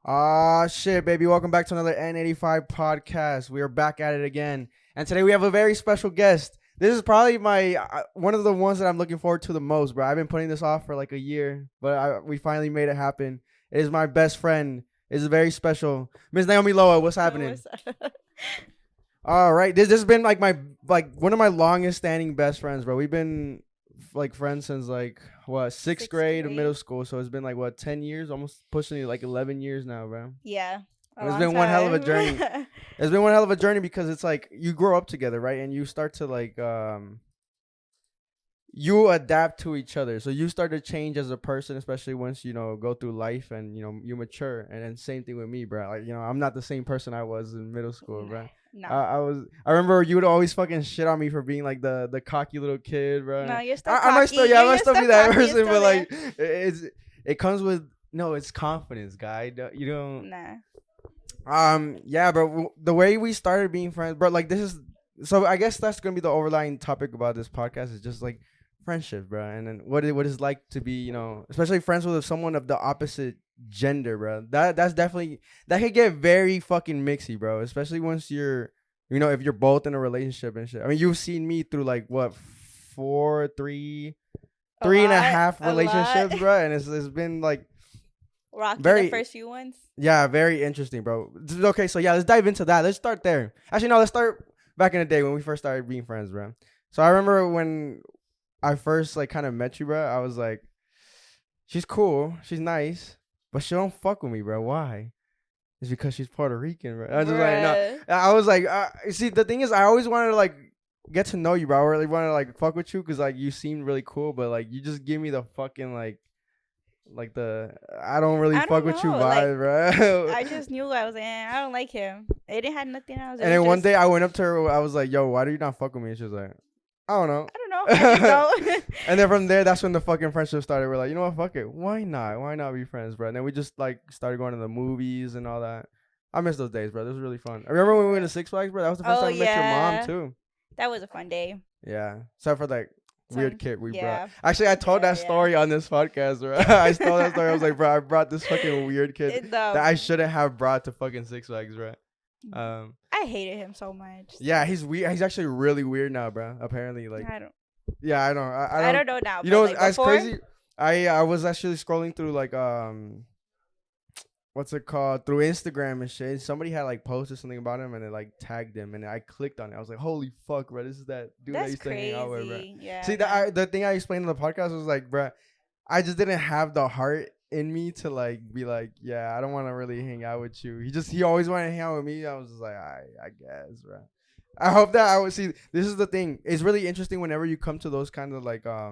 Ah, shit, baby. Welcome back to another N85 podcast. We are back at it again. And today we have a very special guest. This is probably my one of the ones that I'm looking forward to the most, bro. I've been putting this off for like a year, but we finally made it happen. It is my best friend. It's very special. Miss Naomi Loa, what's happening? All right. This has been like one of my longest standing best friends, bro. We've been like friends since like what sixth grade to middle school, so it's been like what 10 years, almost pushing like 11 years now, bro. Yeah, it's been one hell of a journey. It's been one hell of a journey because it's like you grow up together, right? And you start to like you adapt to each other, so you start to change as a person, especially once you know go through life and you know you mature. And then same thing with me, bro. Like, you know, I'm not the same person I was in middle school, bro. No. I remember you would always fucking shit on me for being like the cocky little kid, bro. No, you're still cocky. I might still, yeah, I might still be that person, but there. like it comes with it's confidence, guy. You don't. Nah. Yeah, bro. The way we started being friends, bro. Like this is so. I guess that's gonna be the overlying topic about this podcast is just like friendship, bro. And then what it's like to be, you know, especially friends with someone of the opposite gender, bro. That's definitely that could get very fucking mixy, bro. Especially once you're, you know, if you're both in a relationship and shit. I mean, you've seen me through like what three and a half relationships, bro. And it's been like rocky the first few ones. Yeah, very interesting, bro. Okay, so yeah, let's dive into that. Let's start there. Actually, no, let's start back in the day when we first started being friends, bro. So I remember when I first like kind of met you, bro. I was like, she's cool, she's nice, but she don't fuck with me, bro. Why? It's because she's Puerto Rican, bro. I was just like, no. I was like, see, the thing is, I always wanted to like get to know you, bro. I really wanted to like fuck with you because like you seemed really cool, but like you just give me the fucking like the I don't really fuck with you vibe, like, bro. I just knew I was in. I don't like him. It didn't have nothing else. And then one day I went up to her. I was like, "Yo, why do you not fuck with me?" And she was like, "I don't know." And then from there, that's when the fucking friendship started. We're like, you know what, fuck it. Why not? Why not be friends, bro? And then we just like started going to the movies and all that. I miss those days, bro. This was really fun. I remember when we went to Six Flags, bro. That was the first time I met your mom too. That was a fun day. Yeah, except for like weird kid we brought. Actually, I told that story on this podcast, bro. I told that story. I was like, bro, I brought this fucking weird kid that I shouldn't have brought to fucking Six Flags, bro. I hated him so much. Yeah, he's weird. He's actually really weird now, bro. Apparently, like I don't. Yeah, I don't. I don't know now. You know, like, it's crazy. I was actually scrolling through like what's it called, through Instagram and shit. Somebody had like posted something about him and it like tagged him, and I clicked on it. I was like, holy fuck, bro, this is that dude that used to hang out with, bro. Yeah. See, the thing I explained in the podcast was like, bro, I just didn't have the heart in me to like be like, yeah, I don't want to really hang out with you. He always wanted to hang out with me. I was just like, I guess, bro. I hope that I would see. This is the thing. It's really interesting whenever you come to those kind of like I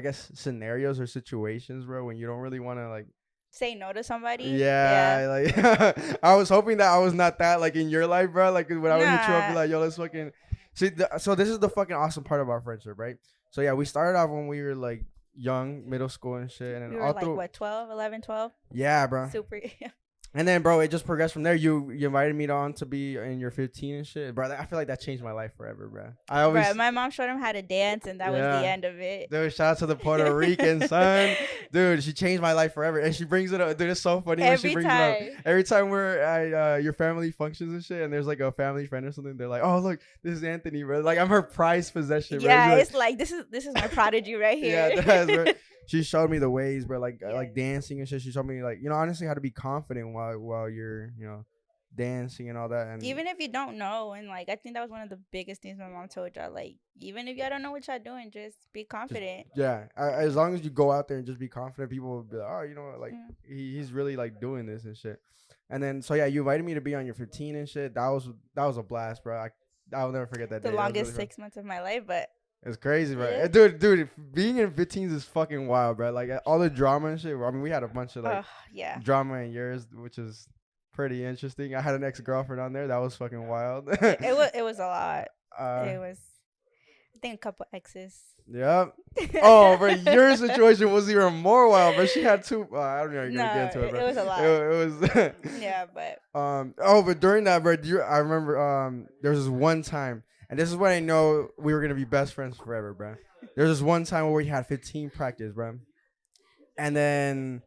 guess scenarios or situations, bro, when you don't really want to like say no to somebody. Yeah. Like I was hoping that I was not that like in your life, bro. Like when I would hit you up, be like, yo, let's fucking see. So this is the fucking awesome part of our friendship, right? So yeah, we started off when we were like young, middle school and shit, and then we were all like what 12, 11, 12. Yeah, bro. Super. And then, bro, it just progressed from there. You invited me on to be in your 15 and shit, bro. I feel like that changed my life forever, bro. My mom showed him how to dance, and that was the end of it. Dude, shout out to the Puerto Rican son, dude. She changed my life forever, and she brings it up. Dude, it's so funny when she brings it up. Every time we're at your family functions and shit, and there's like a family friend or something, they're like, "Oh, look, this is Anthony, bro." Like I'm her prized possession. Yeah, bro. It's like this is my prodigy right here. Yeah, that's right. She showed me the ways, bro, like dancing and shit. She showed me like, you know, honestly how to be confident while you're, you know, dancing and all that. And even if you don't know, and like I think that was one of the biggest things my mom told y'all. Like even if y'all don't know what y'all doing, just be confident. As long as you go out there and just be confident, people will be like, oh, you know what, like he's really like doing this and shit. And then so yeah, you invited me to be on your 15 and shit. That was a blast, bro. I'll never forget that day. The longest really 6 months of my life, but. It's crazy, bro. Yeah. Dude, being in 15s is fucking wild, bro. Like all the drama and shit. I mean, we had a bunch of like drama in yours, which is pretty interesting. I had an ex-girlfriend on there. That was fucking wild. it was a lot. It was, I think, a couple exes. Yep. Oh, bro, your situation was even more wild, but she had two. I don't know if you're gonna get into it, bro. It was a lot. It was. Yeah, but. But during that, bro, I remember there was this one time. And this is when I know we were going to be best friends forever, bro. There was this one time where we had 15 practice, bro. And then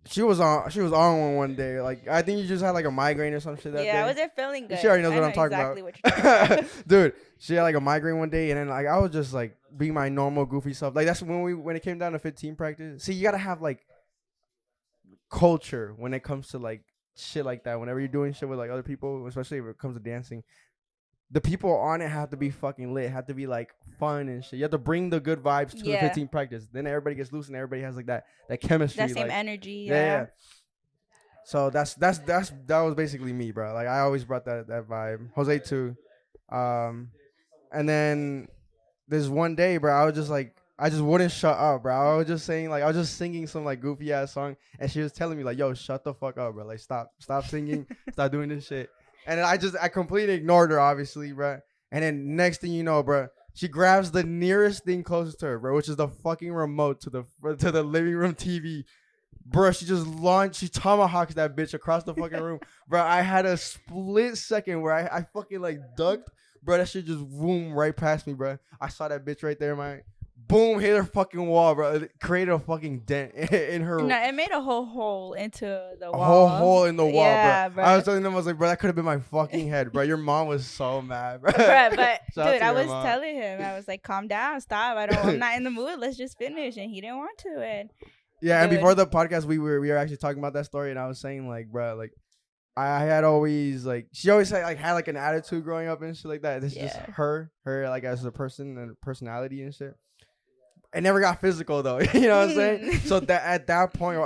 She was on one day. Like I think you just had like a migraine or some shit that Yeah, I day. wasn't feeling good. She already knows I what know I'm talking exactly about. what you're talking about. Dude, she had like a migraine one day, and then like I was just like being my normal goofy self. Like that's when it came down to 15 practice. See, you gotta have like culture when it comes to like shit like that. Whenever you're doing shit with like other people, especially if it comes to dancing, the people on it have to be fucking lit, have to be like fun and shit. You have to bring the good vibes to the Yeah. 15 practice. Then everybody gets loose and everybody has like that chemistry. That same like, energy. yeah. Yeah. So that was basically me, bro. Like I always brought that vibe. Jose too. Um, and then this one day, bro, I just wouldn't shut up, bro. I was just saying like I was just singing some like goofy ass song, and she was telling me like, "Yo, shut the fuck up, bro. Like stop singing, stop doing this shit." And then I completely ignored her, obviously, bro. And then next thing you know, bro, she grabs the nearest thing closest to her, bro, which is the fucking remote to the living room TV. Bro, she tomahawks that bitch across the fucking room. Bro, I had a split second where I fucking like ducked. Bro, that shit just boom right past me, bro. I saw that bitch right there, man. Boom, hit her fucking wall, bro. It created a fucking dent in her. No, it made a whole hole into the A wall. whole hole in the wall, Yeah, bro. I was telling them, I was like, bro, that could have been my fucking head, bro. Your mom was so mad, bro. But Shout out dude, to I your was mom. telling him, I was like, calm down, stop. I'm not in the mood. Let's just finish. And he didn't want to. And Yeah, and dude. before the podcast, we were actually talking about that story, and I was saying like, bro, like I had always like she always had like an attitude growing up and shit like that. This is just Yeah. her like as a person and personality and shit. It never got physical though, you know what I'm saying? So that at that point,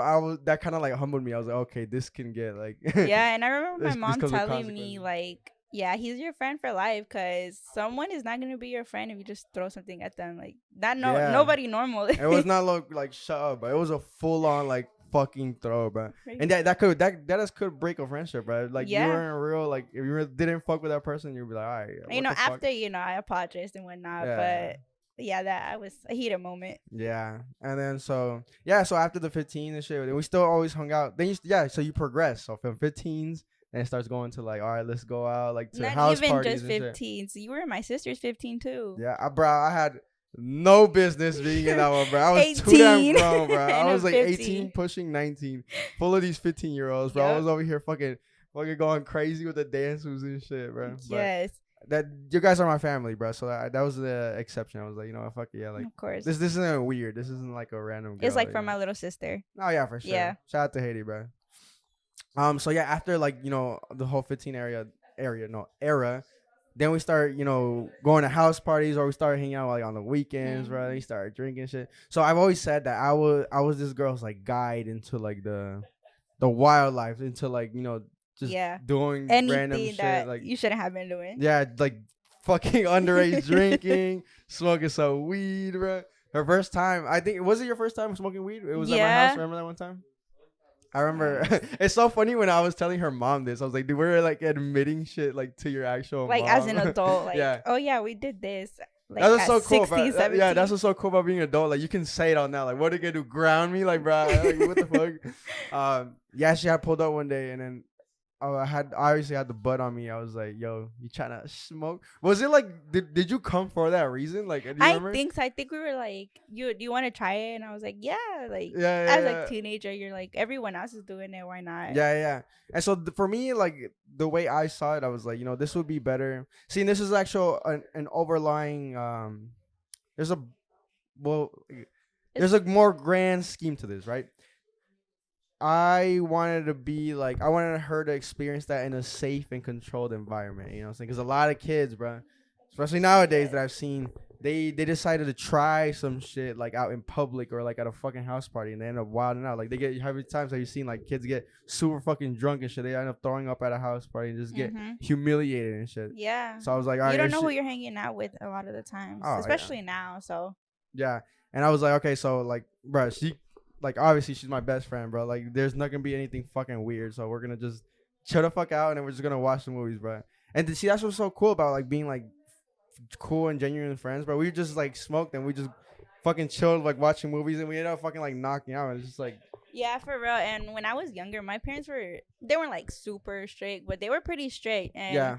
that kind of like humbled me. I was like, okay, this can get like Yeah, and I remember my This mom comes with telling me consequences. like, yeah, he's your friend for life because someone is not gonna be your friend if you just throw something at them like that. No, Yeah. nobody normal. It was not like shut up, but it was a full on like fucking throw, bro. And that could break a friendship, bro. Like you Yeah. weren't real, like if you didn't fuck with that person, you'd be like, all right, you what know, the fuck? after I apologized and whatnot, Yeah. but yeah, that was a heated moment. Yeah, and then so after the 15 and shit, we still always hung out. Then so you progress. So from 15s, then it starts going to like, all right, let's go out like to Not house even parties just and shit. 15. So you were my sister's 15 too. Yeah, I had no business being in that one, bro. I was too damn 18. grown, bro. I And was like 15. 18, pushing 19, full of these 15-year-olds, bro. I Yup. was over here fucking going crazy with the dance moves and shit, bro. But Yes, that you guys are my family, bro. So that was the exception. I was like, you know what, fuck it, yeah, like of course. this isn't weird. This isn't like a random girl. It's like you for know? my little sister. Oh yeah, for sure. Yeah. Shout out to Haiti, bro. So yeah, after like the whole 15 era, then we start going to house parties or we start hanging out like on the weekends, bro. Then we started drinking shit. So I've always said that I was this girl's like guide into like the wildlife, into like just doing random Anything shit that like you shouldn't have been doing. yeah, like fucking underage drinking, smoking some weed, bro. Her first time, I think, was it your first time smoking weed? It was at my house. Remember that one time? I remember. It's so funny when I was telling her mom this. I was like, dude, we're like admitting shit like to your actual Like mom. as an adult, like, Yeah. oh yeah, we did this. Like That's what's at so cool. 16, 17. Yeah, that's what's so cool about being an adult. Like you can say it out now. Like, what are you gonna do? Ground me? Like, bro, like, what the fuck? Yeah, she had pulled up one day, and then I obviously had the butt on me. I was like, yo, you trying to smoke? Was it like, did you come for that reason? Like, do you remember? think so. I think we were like, do you want to try it? And I was like, yeah. Like Yeah, as a teenager, you're like, everyone else is doing it. Why not? Yeah. And so for me, like the way I saw it, I was like, this would be better. See, this is actually an overlying. There's a more grand scheme to this, right? I wanted her to experience that in a safe and controlled environment. You know what I'm saying? Because a lot of kids, bro, especially nowadays that I've seen, they decided to try some shit like out in public or like at a fucking house party, and they end up wilding out. Like they get, how many times have you seen like kids get super fucking drunk and shit? They end up throwing up at a house party and just get humiliated and shit. Yeah. So I was like, all right, you don't know who you're hanging out with a lot of the times, especially now. So yeah, and I was like, okay, so like, bro, obviously she's my best friend, bro. Like there's not gonna be anything fucking weird, so we're gonna just chill the fuck out and then we're just gonna watch the movies, bro. And to see, that's what's so cool about like being like cool and genuine friends, bro. We just like smoked and we just fucking chilled like watching movies, and we ended up fucking like knocking out. It's just like, yeah, for real. And when I was younger, my parents they weren't like super strict, but they were pretty strict. And yeah,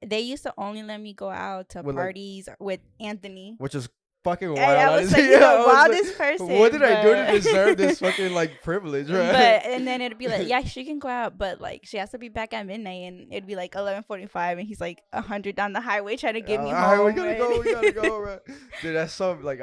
they used to only let me go out to With, like- parties with Anthony. which is fucking wild. I was like, honestly. you're Yeah, I the was wildest person. what did I do to but- deserve this fucking like privilege, right? But and then it'd be like, yeah, she can go out, but like she has to be back at midnight, and it'd be like 11:45, and he's like 100 down the highway trying to get me Alright, home. we gotta go. We gotta and- go, bro. Dude, that's so like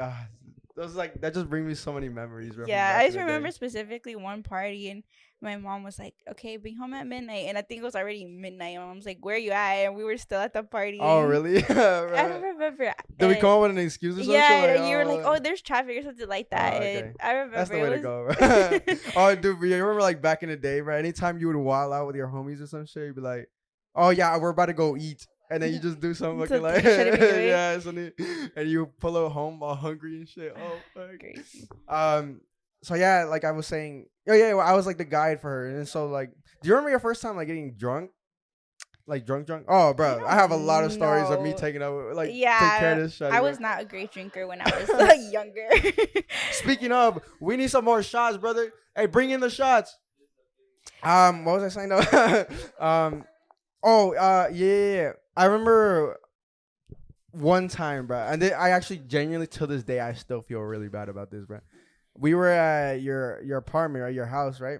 those like that just brings me so many memories, bro. from Yeah, back I in just the day. remember specifically one party, and my mom was like, "Okay, be home at midnight," and I think it was already midnight. My mom's like, "Where are you at?" And we were still at the party. Oh and really? I don't Right. remember. Did we And- come up with an excuse or something? Yeah, Like, you were like, "Oh, there's traffic" or something like that. okay. And I remember that's the way it to was- go, bro. Oh, dude, you remember like back in the day, bro? Anytime you would wild out with your homies or some shit, you'd be like, "Oh yeah, we're about to go eat," and then you just do something fucking Something like, you shouldn't be doing. yeah, something, and you pull up home all hungry and shit. Oh, fuck. Crazy. So yeah, like I was saying, oh yeah, well, I was like the guide for her, and so like, do you remember your first time like getting drunk? Like drunk? Oh, bro, I have a lot of stories of me No. taking over, like, Yeah, take care of this shit. I was not a great drinker when I was younger. Speaking of, we need some more shots, brother. Hey, bring in the shots. What was I saying though? Yeah. I remember one time, bro, and I actually genuinely to this day I still feel really bad about this, bro. We were at your apartment, right? Your house, right?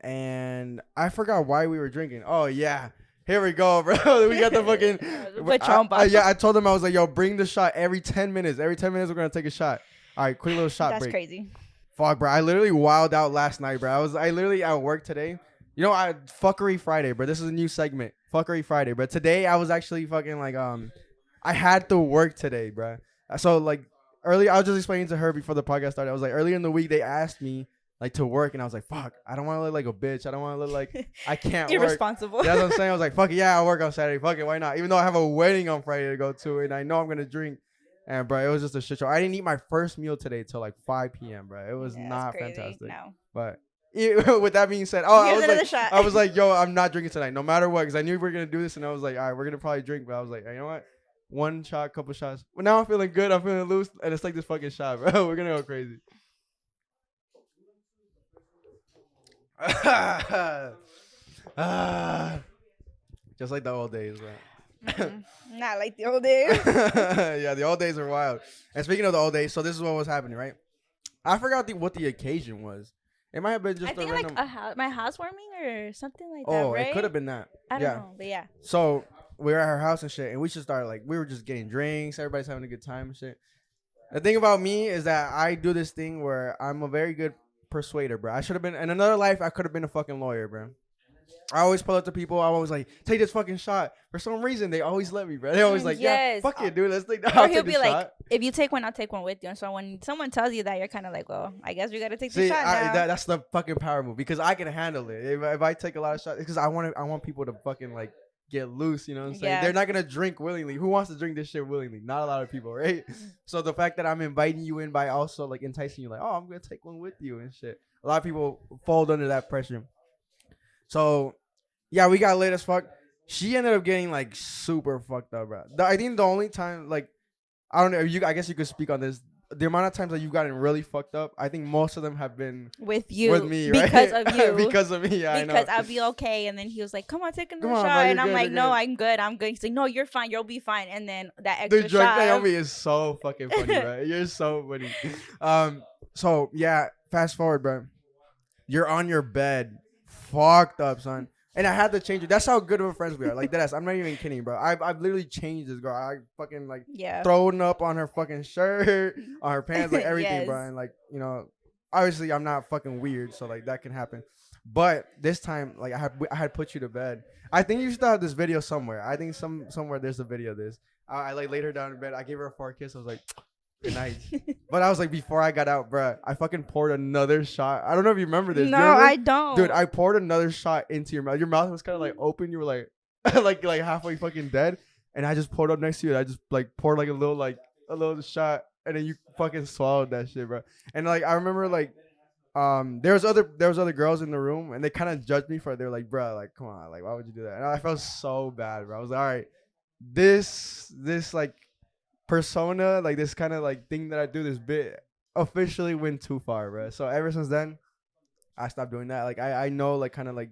And I forgot why we were drinking. Oh yeah. Here we go, bro. We got the fucking Patron bottle. yeah, I told them I was like, yo, bring the shot every 10 minutes. Every 10 minutes we're gonna take a shot. All right, quick little shot That's break. crazy. Fuck, bro. I literally wilded out last night, bro. I literally at work today. You know, fuckery Friday, bro. This is a new segment, fuckery Friday. But today I was actually fucking like, I had to work today, bro. So like early, I was just explaining to her before the podcast started. I was like, earlier in the week they asked me like to work, and I was like, fuck, I don't want to look like a bitch. I don't want to look like I can't work. Irresponsible. That's what I'm saying. I was like, fuck it, yeah, I'll work on Saturday. Fuck it, why not? Even though I have a wedding on Friday to go to, and I know I'm gonna drink. And bro, it was just a shit show. I didn't eat my first meal today till like 5 p.m. bro. It was Yeah, not that's crazy. fantastic. No. But with that being said, I Here's was another like, shot. I was like, yo, I'm not drinking tonight, no matter what, because I knew we were gonna do this, and I was like, all right, we're gonna probably drink. But I was like, you know what? One shot, couple shots. Well, now I'm feeling good. I'm feeling loose, and it's like this fucking shot, bro. We're gonna go crazy. Just like the old days, bro. Not like the old days. Yeah, the old days are wild. And speaking of the old days, so this is what was happening, right? I forgot what the occasion was. It might have been just I think a like random. my housewarming or something like that, Oh, right? it could have been that. I don't Yeah. know, but yeah. So we were at her house and shit, and we just started like we were just getting drinks. Everybody's having a good time and shit. The thing about me is that I do this thing where I'm a very good persuader, bro. I should have been in another life. I could have been a fucking lawyer, bro. I always pull up to people. I always like take this fucking shot. For some reason, they always let me, bro. They always like, yeah, Yes. fuck it, dude. Let's take. Or I'll he'll take be the like, shot. if you take one, I'll take one with you. And so when someone tells you that, you're kind of like, well, I guess we gotta take the See, shot now. that's the fucking power move because I can handle it. If I take a lot of shots, because I want people to fucking like get loose. You know what I'm saying? Yeah. They're not gonna drink willingly. Who wants to drink this shit willingly? Not a lot of people, right? So the fact that I'm inviting you in by also like enticing you, like, oh, I'm gonna take one with you and shit. A lot of people fold under that pressure. So yeah, we got lit as fuck. She ended up getting like super fucked up, bro. I think the only time, like, I don't know, I guess you could speak on this. The amount of times that you've gotten really fucked up, I think most of them have been with you. with me, right? Because of you. Because of me, yeah, Because I know. I'll be okay. And then he was like, come on, take another Come on, shot. bro, you're And I'm good, like, you're no, good. I'm good. He's like, no, you're fine. You'll be fine. And then that extra The drunk shot. Naomi is so fucking funny, bro. You're so funny. So yeah, fast forward, bro. You're on your bed, fucked up, son. And I had to change it. That's how good of a friends we are. Like that. I'm not even kidding, bro. I've literally changed this girl. I fucking like Yeah. throwing up on her fucking shirt, on her pants, like everything, Yes. bro. And like, you know, obviously I'm not fucking weird, so like that can happen. But this time, like I had put you to bed. I think you still have this video somewhere. I think somewhere there's a video of this. I like laid her down in bed. I gave her a far kiss. I was like, good night. But I was like, before I got out, bro, I fucking poured another shot. I don't know if you remember this. No, Do you remember? I don't. Dude, I poured another shot into your mouth. Your mouth was kind of like open. You were like, like halfway fucking dead. And I just poured up next to you. And I just like poured like a little shot, and then you fucking swallowed that shit, bro. And like I remember like, there was other girls in the room, and they kind of judged me for it. They were like, bro, like come on, like why would you do that? And I felt so bad, bro. I was like, all right, this like persona, like this kind of like thing that I do, this bit officially went too far, bro. So ever since then, I stopped doing that. Like I know like kind of like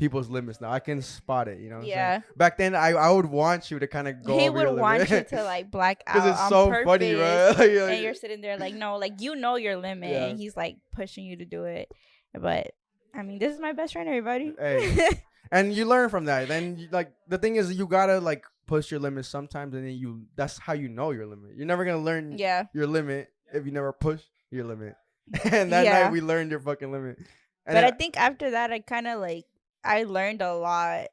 people's limits now. I can spot it. You know what I'm saying? Yeah. Back then, I would want you to kind of go He over would your want you limit. to like black out Because it's on so purpose, funny, bro. and you're sitting there like, no, like you know your limit, Yeah. and he's like pushing you to do it. But I mean, this is my best friend, everybody. Hey. And you learn from that. Then you, like the thing is, you gotta like push your limits sometimes, and then that's how you know your limit. You're never gonna learn Yeah. your limit if you never push your limit. And that Yeah. night we learned your fucking limit. And But then, I think after that, I kind of like I learned a lot,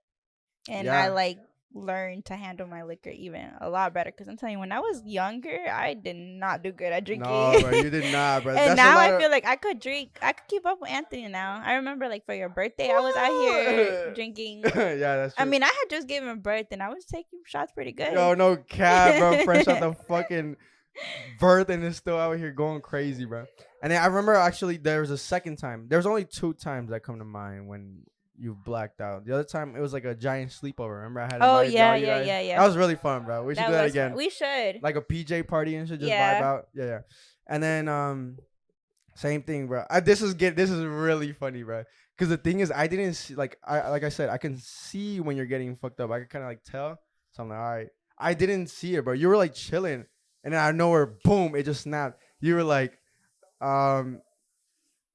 and Yeah. I like learned to handle my liquor even a lot better. Because I'm telling you, when I was younger, I did not do good at drinking. no, bro, you did not, bro. And That's now a lot I feel like I could drink. I could keep up with Anthony now. I remember like for your birthday, I was out here drinking. Yeah, that's true. I mean, I had just given birth, and I was taking shots pretty good. Yo, no cap, bro. Fresh out the fucking birth and is still out here going crazy, bro. And then I remember actually there was a second time. There was only 2 times that come to mind when you blacked out. The other time it was like a giant sleepover. Remember I had Oh invited yeah, all you yeah, guys? yeah, yeah. That was really fun, bro. We should do that was again. fun. We should. Like a PJ party and shit, just Yeah. vibe out. Yeah. And then same thing, bro. This is really funny, bro. Cause the thing is, I didn't see like I said, I can see when you're getting fucked up. I can kind of like tell. So I'm like, all right. I didn't see it, bro. You were like chilling, and then out of nowhere, boom, it just snapped. You were like, I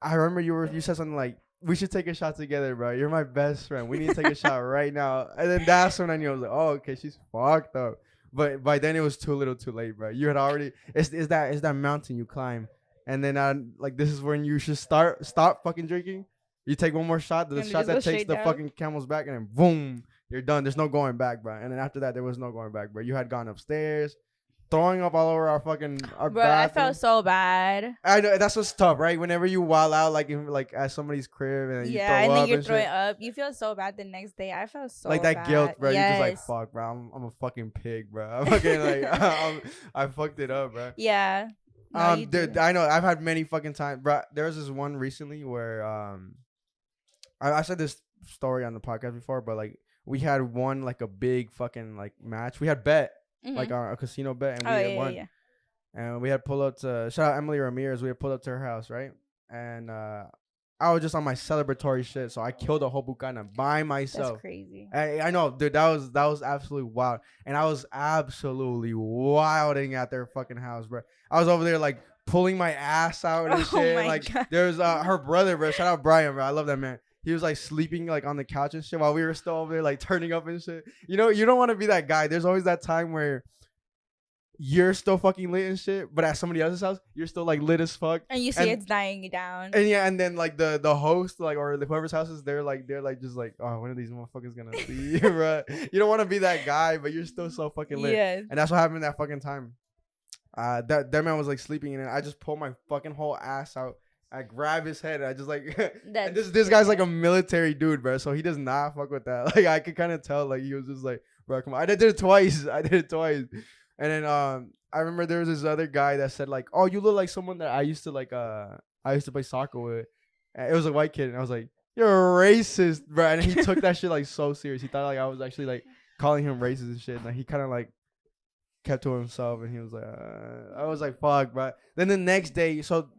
remember you said something like, we should take a shot together, bro. You're my best friend. We need to take a shot right now. And then that's when I knew. I was like, oh, okay, she's fucked up. But by then it was too little, too late, bro. You had already. It's that mountain you climb, and then like this is when you should stop fucking drinking. You take one more shot, the And shot just go that takes straight the down. fucking camel's back, and then boom, you're done. There's no going back, bro. And then after that, there was no going back, bro. You had gone upstairs, throwing up all over our Bro, I bathroom. felt so bad. I know that's what's tough, right? Whenever you wild out, like at somebody's crib, and then you Yeah, throw and up then you're and throwing shit. up. You feel so bad the next day. I felt so Like that bad. guilt, bro. Yes. You're just like, fuck, bro. I'm a fucking pig, bro. I'm fucking like, I fucked it up, bro. Yeah. No, you Dude, do. I know. I've had many fucking times, bro. There was this one recently where I said this story on the podcast before, but like we had won like a big fucking like match. We had bet like Mhm. a casino bet, and we Oh had yeah, won. yeah. And we had pulled up to shout out Emily Ramirez. We had pulled up to her house, right? And I was just on my celebratory shit, so I killed a whole bucana by myself. That's crazy. I know, dude. That was absolutely wild, and I was absolutely wilding at their fucking house, bro. I was over there like pulling my ass out and Oh shit. my Like God. there's her brother, bro. Shout out Brian, bro. I love that man. He was like sleeping like on the couch and shit while we were still over there like turning up and shit. You know, you don't want to be that guy. There's always that time where you're still fucking lit and shit, but at somebody else's house, you're still like lit as fuck. And you see it's dying down. And yeah, and then like the host like or whoever's house is, they're like just like, oh, when are these motherfuckers gonna leave, bro? You don't want to be that guy, but you're still so fucking lit. Yes. And that's what happened that fucking time. That man was like sleeping, and I just pulled my fucking whole ass out. I grab his head, and I just like and this guy's like a military dude, bro. So he does not fuck with that. Like I could kind of tell, like he was just like, bro, come on. I did it twice. And then I remember there was this other guy that said like, oh, you look like someone that I used to play soccer with. And it was a white kid, and I was like, you're a racist, bro. And he took that shit like so serious. He thought like I was actually like calling him racist and shit. And like, he kind of like kept to himself, and he was like, I was like, fuck, bro. Then the next day, so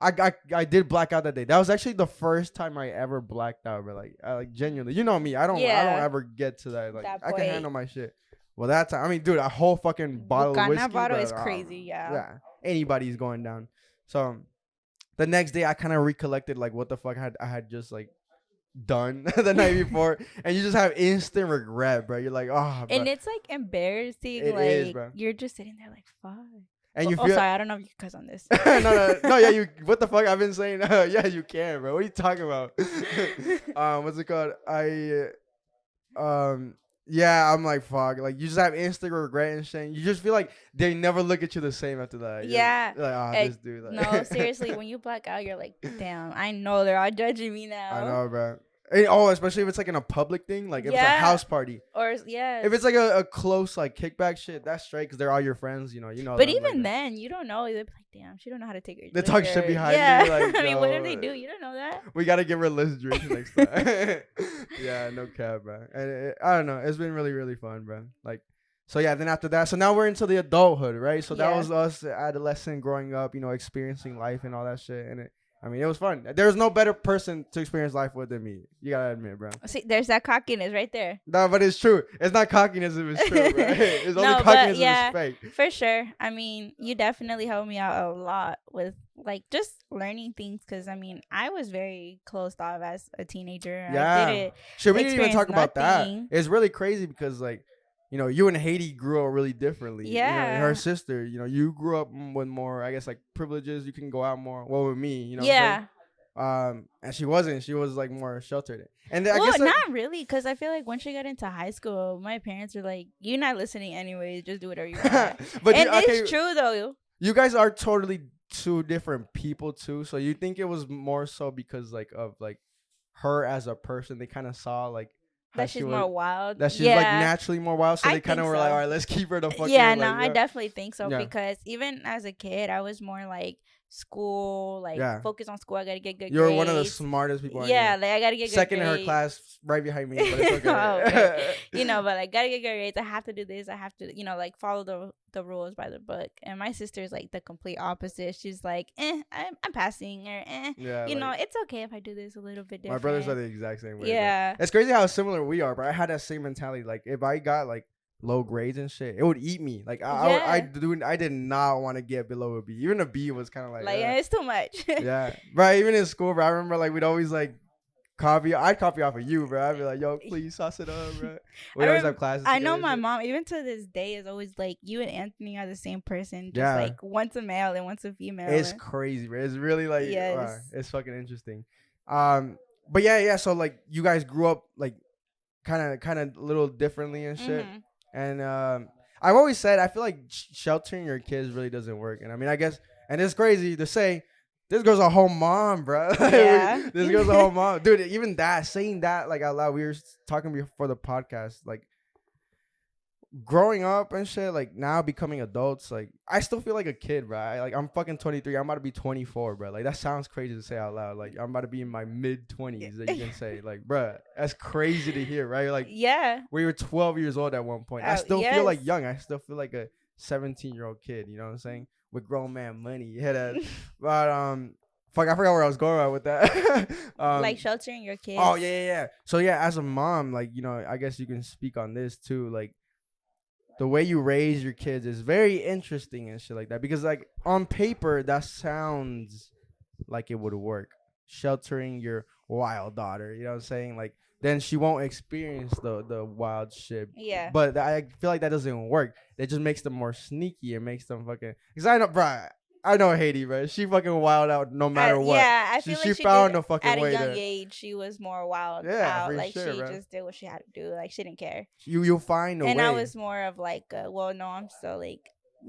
I did black out that day. That was actually the first time I ever blacked out, bro. Like genuinely, you know me. I don't ever get to that. Like That I can point. handle my shit. Well, that time, I mean, dude, a whole fucking bottle of Bucana whiskey. bottle bro, is crazy, yeah. Yeah, anybody's going down. So the next day, I kind of recollected like what the fuck I had just like done the night before, and you just have instant regret, bro. You're like, oh, bro. And it's like embarrassing. It like is, bro. you're just sitting there like, fuck. And you Oh, feel sorry, I don't know if you can cuss on this. no, yeah, you. What the fuck? I've been saying, yeah, you can, bro. What are you talking about? What's it called? Yeah, I'm like, fuck. Like, you just have instant regret and shit. You just feel like they never look at you the same after that. Yeah. You're like, oh, Hey, this dude. Like, No, seriously, when you black out, you're like, damn, I know they're all judging me now. I know, bro. And, especially if it's like in a public thing, like if it's a Yeah. house party. Or yeah. If it's like a close like kickback shit, that's straight because they're all your friends, you know. But them, even like, then, you don't know. They'll be like, damn, she don't know how to take her. They talk shit liquor. behind yeah. me, like, I mean, what yo, if they do? You don't know that. we gotta give her less drinks next time. Yeah, no cap, bro. And I don't know. It's been really, really fun, bro. Like, so yeah. Then after that, so now we're into the adulthood, right? So that Yeah. was us adolescent growing up, you know, experiencing life and all that shit. And I mean, it was fun. There's no better person to experience life with than me. You gotta admit, bro. See, there's that cockiness right there. No, but it's true. It's not cockiness if it's true, bro. It's only No, cockiness but yeah, if it's fake. for sure. I mean, you definitely helped me out a lot with like just learning things because I mean, I was very closed off as a teenager. Yeah. I didn't Should we didn't even talk about that? nothing. It's really crazy because like, you know, you and Haiti grew up really differently. You know, Yeah. her sister, you know, you grew up with more, I guess, like privileges. You can go out more. Well, with me, you know. Yeah. And she wasn't. She was like more sheltered. And I Well, guess like, not really, because I feel like once she got into high school, my parents were like, "You're not listening anyways. Just do whatever you want." but And okay, it's true though. you guys are totally two different people too. So you think it was more so because like of like her as a person, they kind of saw like how That she's more wild. that she's like naturally more wild. So I they kind of think were like, so. all right, let's keep her the fuck. Yeah, in, no, like, I definitely think so Yeah. because even as a kid, I was more like school, like Yeah. focus on school. I gotta get good You're grades. one of the smartest people. Yeah, like I gotta get good second in grades. her class, right behind me. But it's okay. Oh, okay. You know, but like gotta get good grades. I have to do this. I have to, you know, like follow the rules by the book. And my sister's like the complete opposite. She's like, I'm passing, or Yeah, you like, know, it's okay if I do this a little bit different. my brothers are the exact same way. Yeah. Bro. It's crazy how similar we are, but I had that same mentality. Like if I got like low grades and shit, it would eat me. Like I did not want to get below a B. Even a B was kind of like it's too much. yeah, bro. Even in school, bro, I remember like we'd always like copy. I'd copy off of you, bro. I'd be like, yo, please sauce it up, bro. We always have classes. I know together my and shit. mom, even to this day, is always like, you and Anthony are the same person. Just Yeah. like one's a male and one's a female. It's crazy, bro. It's really like Yes. it's fucking interesting. But yeah. So like you guys grew up like kind of a little differently and shit. Mhm. And I've always said I feel like sheltering your kids really doesn't work. And I mean, I guess, and it's crazy to say, this girl's a whole mom, bro. Yeah. This girl's a whole mom, dude. Even that, saying that like out loud, we were talking before the podcast, like growing up and shit, like now becoming adults, like I still feel like a kid, bro. I'm fucking 23. I'm about to be 24, bro. Like that sounds crazy to say out loud. Like I'm about to be in my mid 20s. That you can say, like, bro, that's crazy to hear, right? Like, Yeah. we were 12 years old at one point. I still feel yes. like young. I still feel like a 17-year-old kid. You know what I'm saying? With grown man money. Yeah, that. But fuck, I forgot where I was going with that. Like sheltering your kids. Oh yeah. So yeah, as a mom, like, you know, I guess you can speak on this too. Like, the way you raise your kids is very interesting and shit like that. Because like on paper, that sounds like it would work. Sheltering your wild daughter, you know what I'm saying? Like then she won't experience the wild shit. Yeah. But I feel like that doesn't work. It just makes them more sneaky. It makes them fucking. Because I know, bro. I know Haiti, bro. She fucking wild out no matter what. Yeah, I feel like she found did, a fucking at way a young to. age, she was more wild Yeah, out. for Like sure, she bro. just did what she had to do. Like she didn't care. You'll find a way. And I was more of like, well, no, I'm still like,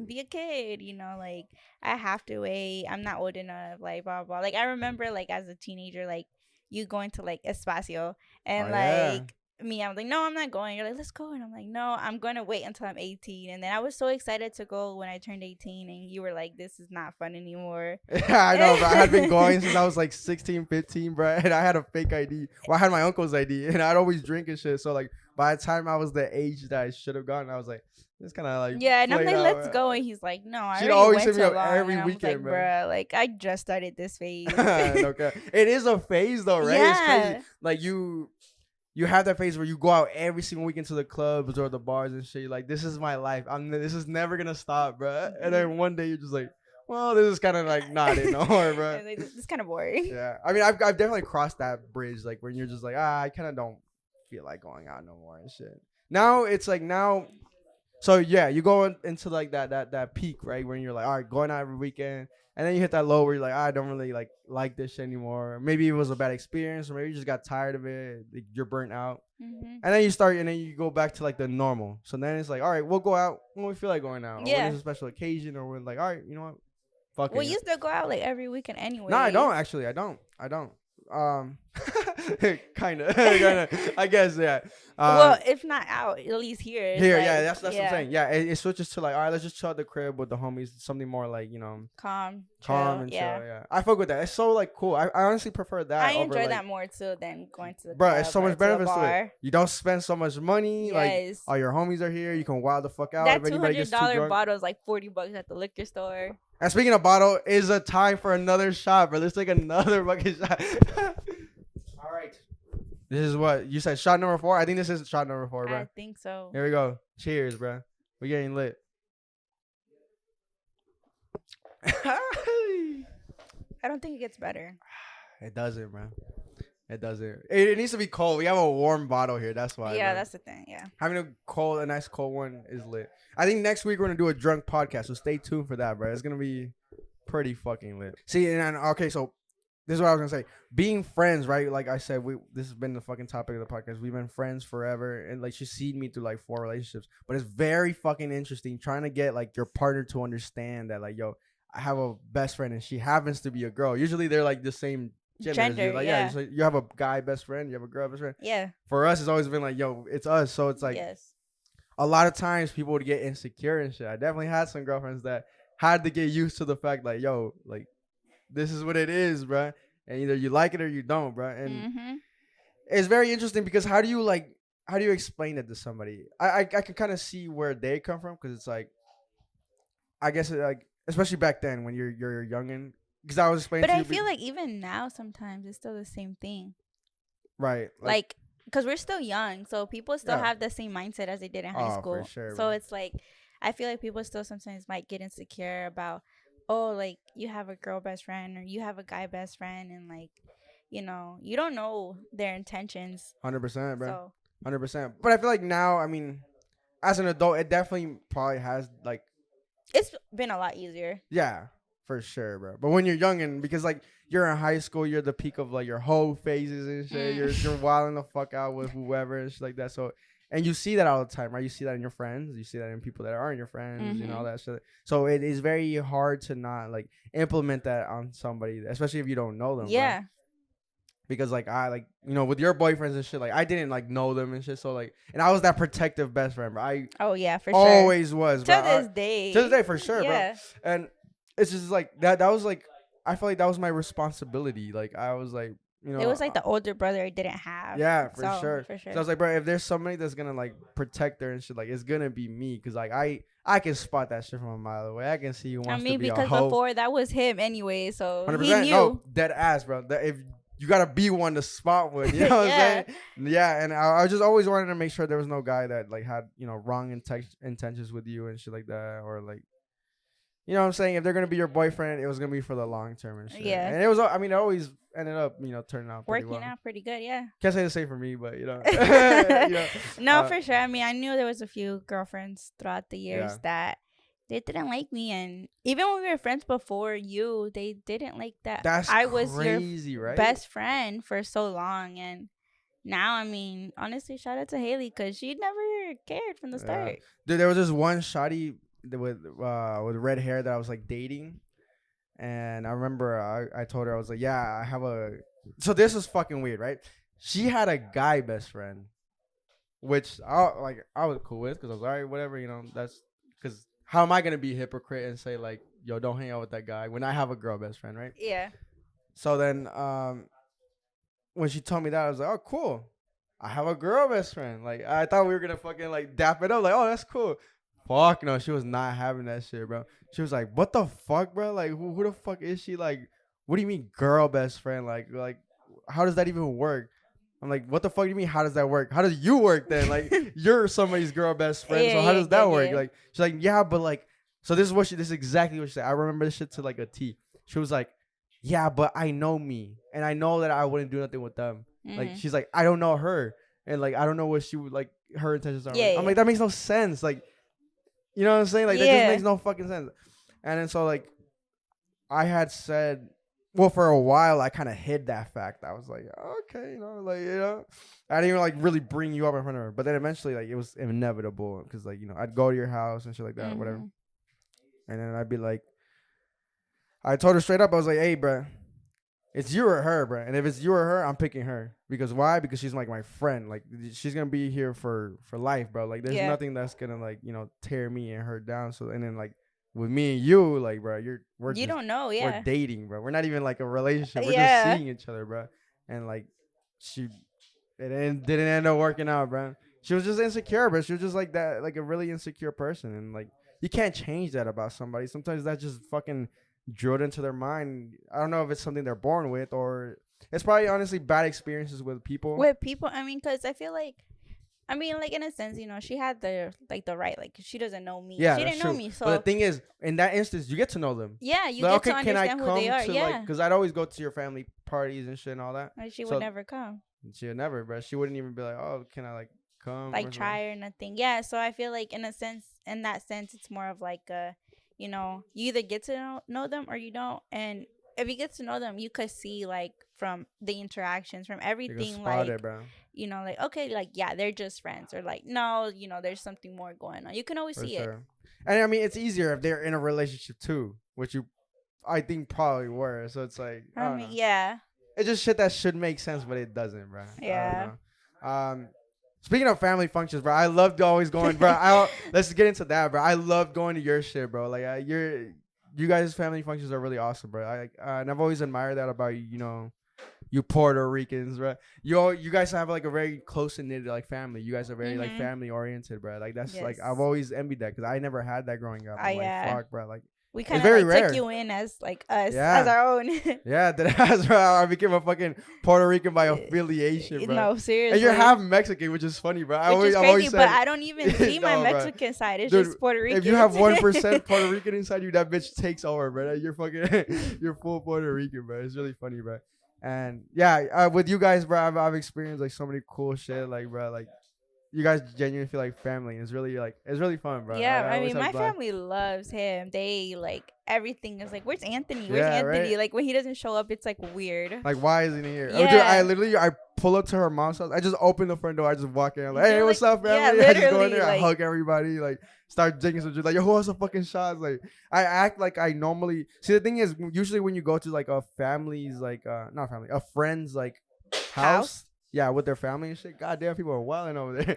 be a kid, you know, like I have to wait. I'm not old enough, like blah blah. Like I remember, like as a teenager, like you going to like Espacio and like. Me, I'm like, no, I'm not going. You're like, let's go. And I'm like, no, I'm going to wait until I'm 18. And then I was so excited to go when I turned 18. And you were like, this is not fun anymore. Yeah, I know, bro. I had been going since I was like 16, 15, bro. And I had a fake ID. Well, I had my uncle's ID. And I'd always drink and shit. So, like, by the time I was the age that I should have gone, I was like, it's kind of like. Yeah, and I'm like, out, let's bro. go. And he's like, no, I She'd already always went hit me so up long. every and I was weekend, like, bro. bruh, like, I just started this phase. Okay. It is a phase, though, right? Yeah. It's crazy. Like, you have that phase where you go out every single weekend to the clubs or the bars and shit. You're like, this is my life. This is never gonna stop, bro. And then one day you're just like, well, this is kind of like not it no more, bro. Like, it's kind of boring. Yeah, I mean, I've definitely crossed that bridge, like when you're just like, I kind of don't feel like going out no more and shit. Now it's like so yeah, you go into like that peak, right, when you're like, all right, going out every weekend. And then you hit that low where you're like, I don't really like this shit anymore. Maybe it was a bad experience, or maybe you just got tired of it. Like, you're burnt out. Mm-hmm. And then you go back to like the normal. So then it's like, all right, we'll go out when we feel like going out. Or when there's a special occasion, or we're like, all right, you know what? Fuck it. Well, you still go out like every weekend anyway. No, I don't actually. I don't. Kinda. I guess, yeah. Well, if not out, at least here. It's Here, like, yeah, that's what I'm saying. Yeah, it switches to like, all right, let's just chill at the crib with the homies. Something more like, you know, calm chill, and chill. Yeah, I fuck with that. It's so like cool. I honestly prefer that. I over, enjoy like, that more too than going to the bro, club it's so or much to benefits the to bar. it. You don't spend so much money. Yes. Like, all your homies are here. You can wild the fuck out. That if anybody gets too $200 drunk. bottle is like $40 at the liquor store. And speaking of bottle, is a time for another shot, bro. Let's take another fucking shot. All right. This is what you said. Shot number 4. I think this is shot number 4, bro. I think so. Here we go. Cheers, bro. We getting lit. I don't think it gets better. It doesn't, bro. It doesn't. It needs to be cold. We have a warm bottle here. That's why. Yeah, bro. that's the thing. Yeah. Having a nice cold one is lit. I think next week we're gonna do a drunk podcast, so stay tuned for that, bro. It's gonna be pretty fucking lit. See, and okay, so this is what I was gonna say. Being friends, right? Like I said, this has been the fucking topic of the podcast. We've been friends forever, and like she's seen me through like 4 relationships. But it's very fucking interesting trying to get like your partner to understand that, like, yo, I have a best friend, and she happens to be a girl. Usually they're like the same gender. Like, yeah. So you have a guy best friend, you have a girl best friend. Yeah. For us, it's always been like, yo, it's us. So it's like, yes. A lot of times people would get insecure and shit. I definitely had some girlfriends that had to get used to the fact, like, yo, like, this is what it is, bro. And either you like it or you don't, bro. And it's very interesting because how do you explain it to somebody? I can kind of see where they come from, because it's like, I guess it, like, especially back then when you're youngin', because I was explaining. But I feel like even now sometimes it's still the same thing. Right. Like, because we're still young, so people still have the same mindset as they did in high school. For sure, so it's like, I feel like people still sometimes might get insecure about, oh, like, you have a girl best friend or you have a guy best friend, and like, you know, you don't know their intentions. 100%, bro. So. 100%. But I feel like now, I mean, as an adult, it definitely probably has, like, it's been a lot easier. Yeah, for sure, bro. But when you're young, and because like you're in high school, you're the peak of like your whole phases and shit. You're wilding the fuck out with whoever and shit like that. So, and you see that all the time, right? You see that in your friends. You see that in people that aren't your friends. You know, all that shit. So it is very hard to not like implement that on somebody, especially if you don't know them. Yeah. Bro. Because like with your boyfriends and shit, like I didn't like know them and shit. So like, and I was that protective best friend, bro. Oh yeah, for sure. Always was, bro. To this day. To this day, for sure, yeah. bro. And it's just like that was like, I feel like that was my responsibility. Like I was like, it was like the older brother I didn't have. Yeah, for sure. For sure. So I was like, bro, if there's somebody that's gonna like protect her and shit, like it's gonna be me, because like I can spot that shit from a mile away. I can see who wants to be because a hoe. before that was him anyway, so 100%, he knew. No, dead ass, bro. If you gotta be one to spot one, you know what I'm saying? Yeah, and I just always wanted to make sure there was no guy that like had wrong intentions with you and shit like that, or like, you know what I'm saying? If they're gonna be your boyfriend, it was gonna be for the long term and shit. Yeah, and it was. I mean, it always ended up turning out pretty working out pretty good. Yeah, can't say the same for me, but No, for sure. I mean, I knew there was a few girlfriends throughout the years that they didn't like me, and even when we were friends before you, they didn't like that. That's I was crazy, your right? best friend for so long, and now, I mean, honestly, shout out to Haley, because she never cared from the start. Dude, there was this one shawty with red hair that I was like dating, and I remember I told her, I was like, yeah, I have a. So this was fucking weird, right? She had a guy best friend, which I was cool with, because I was all right, whatever, that's because. How am I gonna be a hypocrite and say like, yo, don't hang out with that guy when I have a girl best friend, right? Yeah. So then, when she told me that, I was like, oh, cool. I have a girl best friend. Like, I thought we were gonna fucking like dap it up. Like, oh, that's cool. Fuck no, she was not having that shit, bro. She was like, what the fuck, bro? Like, who the fuck is she? Like, what do you mean girl best friend? Like, how does that even work? I'm like, what the fuck do you mean? How does that work? How does you work then? Like, you're somebody's girl best friend. So how does that work? Like, she's like, yeah, but like, so this is exactly what she said. I remember this shit to like a T. She was like, yeah, but I know me, and I know that I wouldn't do nothing with them. Like, she's like, I don't know her, and like, I don't know what she would like. Her intentions are. I'm like, that makes no sense. Like, you know what I'm saying? Like, that just makes no fucking sense. And then so like, I had said. Well, for a while, I kind of hid that fact. I was like, okay, I didn't even like really bring you up in front of her. But then eventually, like, it was inevitable, because like, I'd go to your house and shit like that, or whatever. And then I'd be like, I told her straight up, I was like, hey, bro, it's you or her, bro. And if it's you or her, I'm picking her. Because why? Because she's like my friend. Like, she's gonna be here for life, bro. Like, there's nothing that's gonna like, tear me and her down. So, and then like. With me and you, like, bro, you don't know, we're dating, bro. We're not even like a relationship. We're just seeing each other, bro. And like, it didn't end up working out, bro. She was just insecure, bro. She was just like that, like a really insecure person. And like, you can't change that about somebody. Sometimes that's just fucking drilled into their mind. I don't know if it's something they're born with or it's probably honestly bad experiences with people. With people, I mean, because I feel like, I mean, like in a sense, you know, she had the right, like she doesn't know me. Yeah, She that's didn't know true. me, But the so thing is, in that instance, you get to know them. yeah, you Like, get to okay, can I understand who come they are. to Yeah, because I'd always go to your family parties and shit and all that. like she So would never come, she would never, but she wouldn't even be like, oh, can I like come? like or try something? or nothing. Yeah, so I feel like in a sense, in that sense, it's more of like a, you know, you either get to know them or you don't, and if you get to know them, you could see like from the interactions, from You can everything, spot like it, bro. you know, like okay, like yeah, they're just friends, or like no, you know, there's something more going on. You can always For see it. sure. And I mean, it's easier if they're in a relationship too, which you, I think, probably were. So it's like, I I don't mean, know. yeah, It's just shit that should make sense, but it doesn't, bro. I don't yeah. know. Speaking of family functions, bro, I loved always going, bro. Let's get into that, bro. I love going to your shit, bro. Like, you guys' family functions are really awesome, bro. And I've always admired that about you. You know, you Puerto Ricans, bro. You guys have like a very close knit like family. You guys are very like Mhm. family oriented, bro. Like that's like Yes. I've always envied that because I never had that growing up. Oh I'm like, yeah. fuck, bro. Like, We it's kind of very like rare. took you in as like us, Yeah. as our own. Yeah, that has, bro. I became a fucking Puerto Rican by affiliation, bro. No, seriously. And you're half Mexican, which is funny, bro. Which is I've crazy, always but said, I don't even see my No, bro. Mexican side. It's Dude, just Puerto Rican. if you have 1% Puerto Rican inside you, that bitch takes over, bro. You're fucking, you're full Puerto Rican, bro. It's really funny, bro. And yeah, with you guys, bro, I've experienced like so many cool shit, like, bro, like you guys genuinely feel like family. It's really like it's really fun, bro. Yeah, I always mean, have my blast. family loves him. They like everything is like, where's Anthony? Where's Yeah, Anthony? right. Like when he doesn't show up, it's like weird. Like, why isn't he here? Yeah. Oh, dude, I pull up to her mom's house. I just open the front door. I just walk in. I'm like, hey, You're what's like- up, family? yeah, I just go in literally, there. I like- hug everybody. Like, start drinking some shit. Like, yo, who wants some fucking shots? Like, I act like I normally. See, the thing is, usually when you go to like a family's, like, not family, a friend's, like, house. Yeah, with their family and shit. Goddamn, people are wilding over there.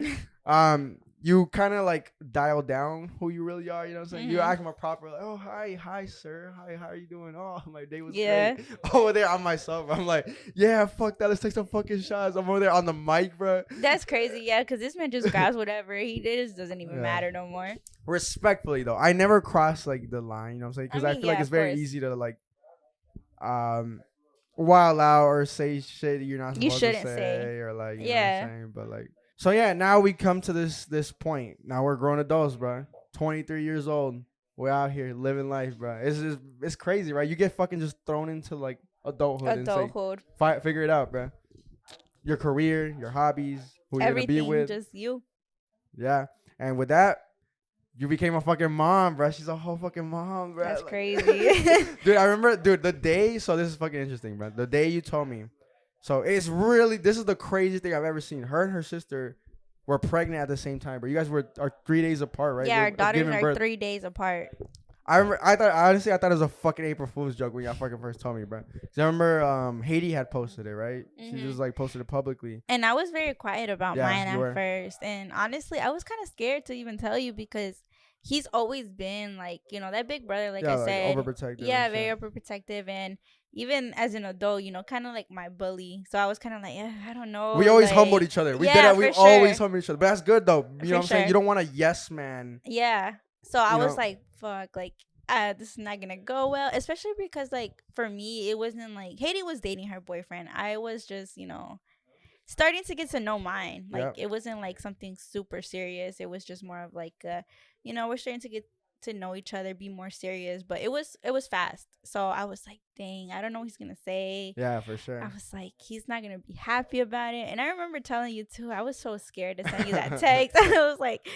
You kind of like dial down who you really are. You know what I'm saying? You Mhm. act more proper. Like, oh, hi, sir. Hi, how are you doing? Oh, my day was Yeah. great. Over there, I'm myself. I'm like, yeah, fuck that. Let's take some fucking shots. I'm over there on the mic, bro. That's crazy, yeah, because this man just grabs whatever he did. It doesn't even Yeah. matter no more. Respectfully, though, I never cross like the line. You know what I'm saying? Because I, mean, feel like yeah, it's of very course. easy to like, wild out or say shit you're not You supposed to shouldn't say, say. or like, you Yeah. know what I'm saying? But like, so yeah, now we come to this point. Now we're grown adults, bro. 23 years old. We're out here living life, bro. It's crazy, right? You get fucking just thrown into like adulthood and Adulthood. say, figure it out, bro. Your career, your hobbies, who you're gonna be Everything, with, just you. yeah. And with that, you became a fucking mom, bro. She's a whole fucking mom, bro. That's Like- crazy. Dude, I remember, dude, the day. So this is fucking interesting, bro. The day you told me. So it's really, this is the craziest thing I've ever seen. Her and her sister were pregnant at the same time, bro. You guys are 3 days apart, right? Yeah, our Of daughters giving are birth. 3 days apart. I remember. Honestly, I thought it was a fucking April Fool's joke when y'all fucking first told me, bro. 'Cause I remember, Haiti had posted it, right? She Mhm. just like posted it publicly. And I was very quiet about Yeah, mine you were. at first. And honestly, I was kind of scared to even tell you because he's always been like, you know, that big brother, like Yeah, I like, said. overprotective Yeah, and very shit. overprotective. And even as an adult, you know, kind of like my bully. So I was kind of like, I don't know. We always like, humbled each other. We yeah, did that. We for always sure. humbled each other. But that's good though. You For know what I'm saying? sure. You don't want a yes man. Yeah. So I You was know? like, fuck, like, this is not gonna go well. Especially because, like, for me, it wasn't like Haiti was dating her boyfriend. I was just, you know, starting to get to know mine. Like, Yep. it wasn't like something super serious. It was just more of like, you know, we're starting to get to know each other, be more serious. But it was fast. So I was like, dang, I don't know what he's gonna say. Yeah, for sure. I was like, he's not gonna be happy about it. And I remember telling you too, I was so scared to send you that text. I was like,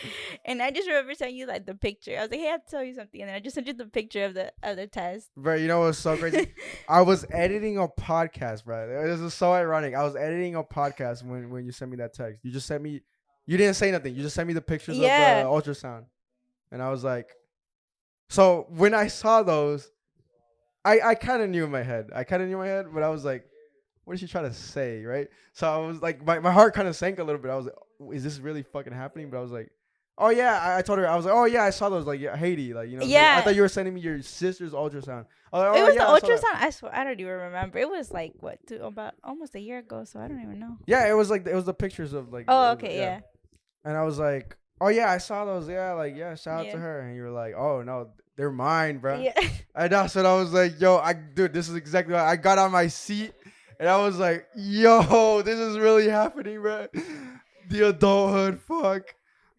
and I just remember sending you like the picture. I was like, hey, I have to tell you something. And then I just sent you the picture of the test. Bro, you know what's so crazy? I was editing a podcast, bro. This is so ironic. I was editing a podcast when you sent me that text. You just sent me, you didn't say nothing. You just sent me the pictures Yeah. of the ultrasound. And I was like, so when I saw those, I kind of knew in my head. But I was like, what is she trying to say, right? So I was like, my heart kind of sank a little bit. I was like, is this really fucking happening? But I was like, oh yeah, I told her, I was like, oh yeah, I saw those, like, yeah, Haiti, like, you know, Yeah. I thought you were sending me your sister's ultrasound. I was like, It oh, was yeah, I saw the that. ultrasound. I swear, I don't even remember. It was like what, about almost a year ago. So I don't even know. Yeah, it was the pictures of like. Oh, it was- okay, yeah. And I was like, Oh yeah, I saw those. Yeah, like yeah, shout out to Yeah. her. And you were like, oh no, they're mine, bro. Yeah. And that's what I was like, yo, dude, this is exactly what I got on my seat, and I was like, yo, this is really happening, bro. The adulthood, fuck.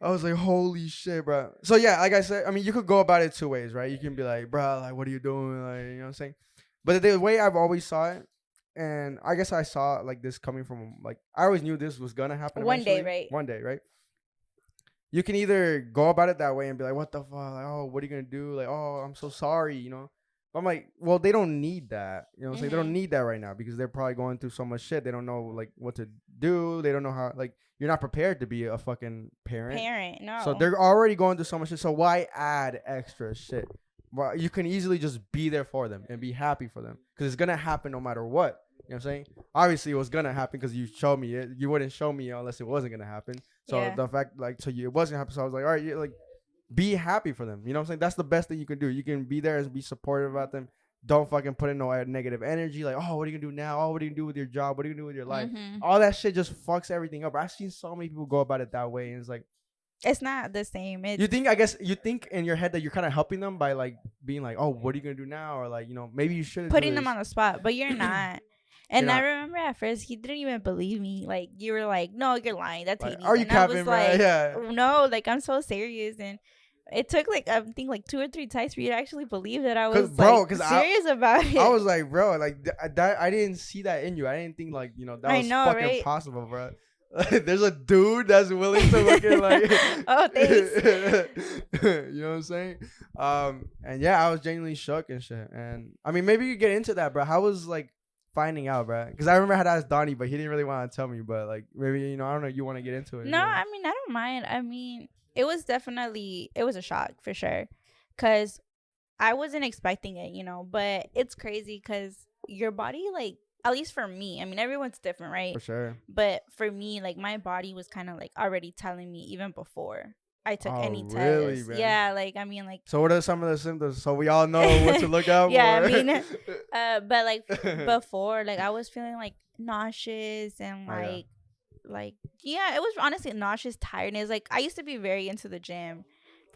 I was like, holy shit, bro. So yeah, like I said, I mean, you could go about it two ways, right? You can be like, bro, like, what are you doing? Like, you know what I'm saying? But the way I've always saw it, and I guess I saw like this coming from like I always knew this was gonna happen One day, eventually. right? One day, right? You can either go about it that way and be like, what the fuck? Like, oh, what are you gonna do? Like, oh, I'm so sorry, you know. But I'm like, well, they don't need that. You know what I'm saying? They don't need that right now because they're probably going through so much shit. They don't know like what to do. They don't know how like you're not prepared to be a fucking parent. No. So they're already going through so much shit. So why add extra shit? Well, you can easily just be there for them and be happy for them because it's gonna happen no matter what. You know what I'm saying? Obviously, it was gonna happen because you showed me it. You wouldn't show me unless it wasn't gonna happen. So Yeah. the fact, like, it wasn't happen. So I was like, all right, like, be happy for them. You know what I'm saying? That's the best thing you can do. You can be there and be supportive about them. Don't fucking put in no negative energy. Like, oh, what are you gonna do now? Oh, what are you gonna do with your job? What are you gonna do with your life? All that shit just fucks everything up. I've seen so many people go about it that way, and it's like, it's not the same. you think, I guess, you think in your head that you're kind of helping them by like being like, oh, what are you gonna do now? Or like, you know, maybe you should putting them on the spot, but you're not. And You're I not. remember at first he didn't even believe me. Like you were like, "No, you're lying. That's Like, Hades." are you And I capping, was bro? like, Yeah. "No, like I'm so serious." And it took like I think like 2 or 3 times for you to actually believe that I was serious about it. I was like, bro, like that. I didn't see that in you. I didn't think like, you know, that I was know, fucking right? possible, bro. There's a dude that's willing to fucking like. Oh, thanks. You know what I'm saying? And yeah, I was genuinely shook and shit. And I mean, maybe you get into that, bro. How was like finding out, bro? Because I remember I had asked Donnie, but he didn't really want to tell me. But like, maybe, you know, I don't know. You want to get into it? No, I mean, I don't mind. I mean, it was a shock for sure, cause I wasn't expecting it, you know. But it's crazy, cause your body, like, at least for me, I mean, everyone's different, right? For sure. But for me, like, my body was kind of like already telling me even before I took any really, test. man? Yeah, like, I mean, like. So what are some of the symptoms? So we all know what to look out Yeah, for. I mean, but like before, like I was feeling like nauseous and like yeah, it was honestly nauseous, tiredness. Like I used to be very into the gym.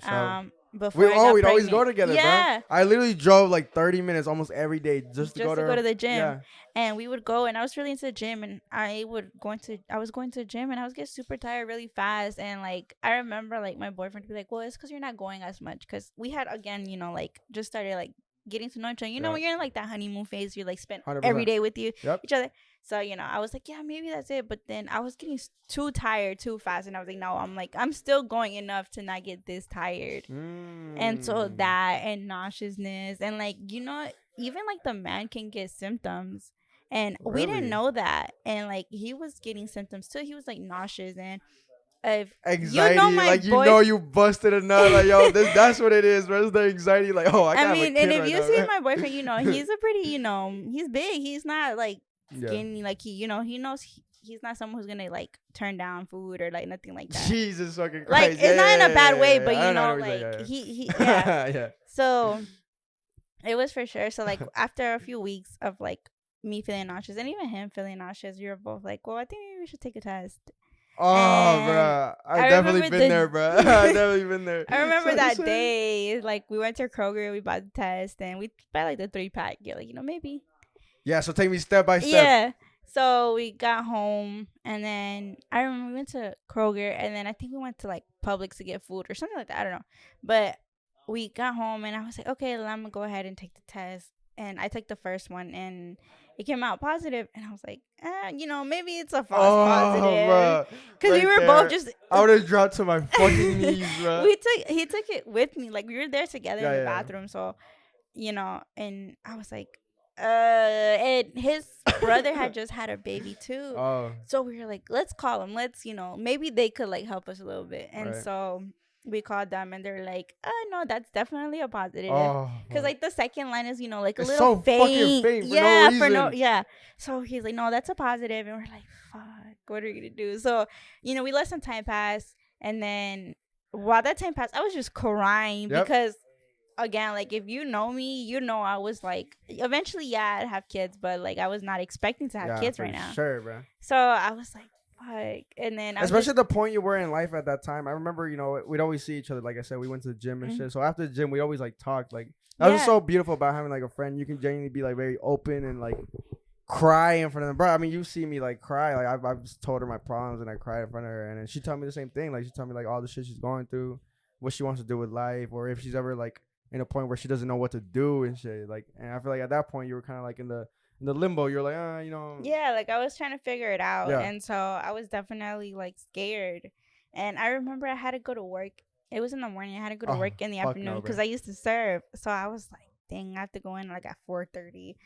So Before we'd always go together, yeah. bro. I literally drove like 30 minutes almost every day just to go to the gym. Yeah. And we would go, and I was really into the gym, and I was going to the gym, and I was getting super tired really fast. And like I remember like my boyfriend would be like, well, it's because you're not going as much, because we had, again, you know, like just started like getting to know each other. You know, when you're in like that honeymoon phase, you like spend 100%. every day with each Yep. other. So, you know, I was like, yeah, maybe that's it. But then I was getting too tired too fast, and I was like, no, I'm still going enough to not get this tired. And so that, and nauseousness, and like, you know, even like the man can get symptoms, and we didn't Really? know that. And like he was getting symptoms too. He was like nauseous, and if Anxiety, you know my like, you know, you busted a nut, like, yo, that's what it is, bro. It's the anxiety, like, oh, I mean, have a and kid if right you now. see my boyfriend, you know, he's a pretty, you know, he's big. He's not like Yeah. skinny, like he, you know, he knows he's not someone who's gonna like turn down food or like nothing like that. Jesus fucking Christ. Like it's not in a bad way, but I you know, what you're like saying, he yeah. yeah. So it was for sure. So like after a few weeks of like me feeling nauseous and even him feeling nauseous, we were both like, well, I think maybe we should take a test. Oh, And bro. I I've definitely remember been the- there, bro. I've definitely been there. I remember So that this way- day, like we went to Kroger, we bought the test, and we bought like the 3-pack. You're like, you know, maybe. Yeah, so take me step by step. Yeah. So we got home, and then I remember we went to Kroger, and then I think we went to like Publix to get food or something like that. I don't know. But we got home, and I was like, okay, well, I'm going to go ahead and take the test. And I took the first one, and it came out positive. And I was like, you know, maybe it's a false positive. Bro. Because we were both just. I would have dropped to my fucking knees, bro. He took it with me. Like, we were there together in the Yeah. bathroom. So, you know, and I was like, and his brother had just had a baby too. Oh. So we were like, let's call him. Let's, you know, maybe they could like help us a little bit. And Right. so we called them, and they're like, no, that's definitely a positive. Oh. Because like the second line is, you know, like a It's little so faint. fucking faint for no Yeah, for no, reason. yeah. So he's like, no, that's a positive. And we're like, fuck, what are we gonna do? So, you know, we let some time pass, and then while that time passed, I was just crying because, again, like if you know me, you know I was like, eventually, yeah, I'd have kids, but like I was not expecting to have kids right now. Sure, bro. So I was like, Like, and then I'm Especially just the point you were in life at that time. I remember, we'd always see each other. Like I said, we went to the gym and mm, shit. So after the gym, we always like talked. Like that was yeah, so beautiful about having like a friend. You can genuinely be like very open and like cry in front of them, bro. I mean, you see me like cry. Like I've just told her my problems and I cried in front of her, and then she told me the same thing. Like she told me like all the shit she's going through, what she wants to do with life, or if she's ever like in a point where she doesn't know what to do and shit. Like, and I feel like at that point you were kind of like in the limbo. You're like, yeah, like I was trying to figure it out, yeah. and so I was definitely like scared. And I remember I had to go to work. It was in the morning. I had to go to Oh work in the fuck afternoon no, bro. because I used to serve. So I was like, dang, I have to go in like at 4:30.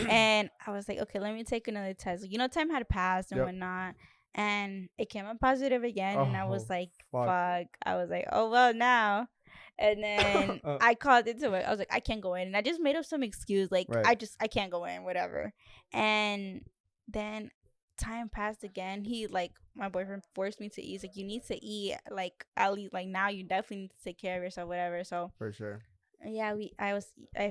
And I was like, okay, let me take another test. Like, time had passed and Yep. whatnot. And it came up positive again. And I was Oh like, fuck. fuck. I was like, oh, well, now. And then I called into it. I was like, I can't go in. And I just made up some excuse. Like, Right. I can't go in, whatever. And then time passed again. My boyfriend forced me to eat. He's like, you need to eat. Like, at least, like, now you definitely need to take care of yourself, whatever. So, For sure. yeah, I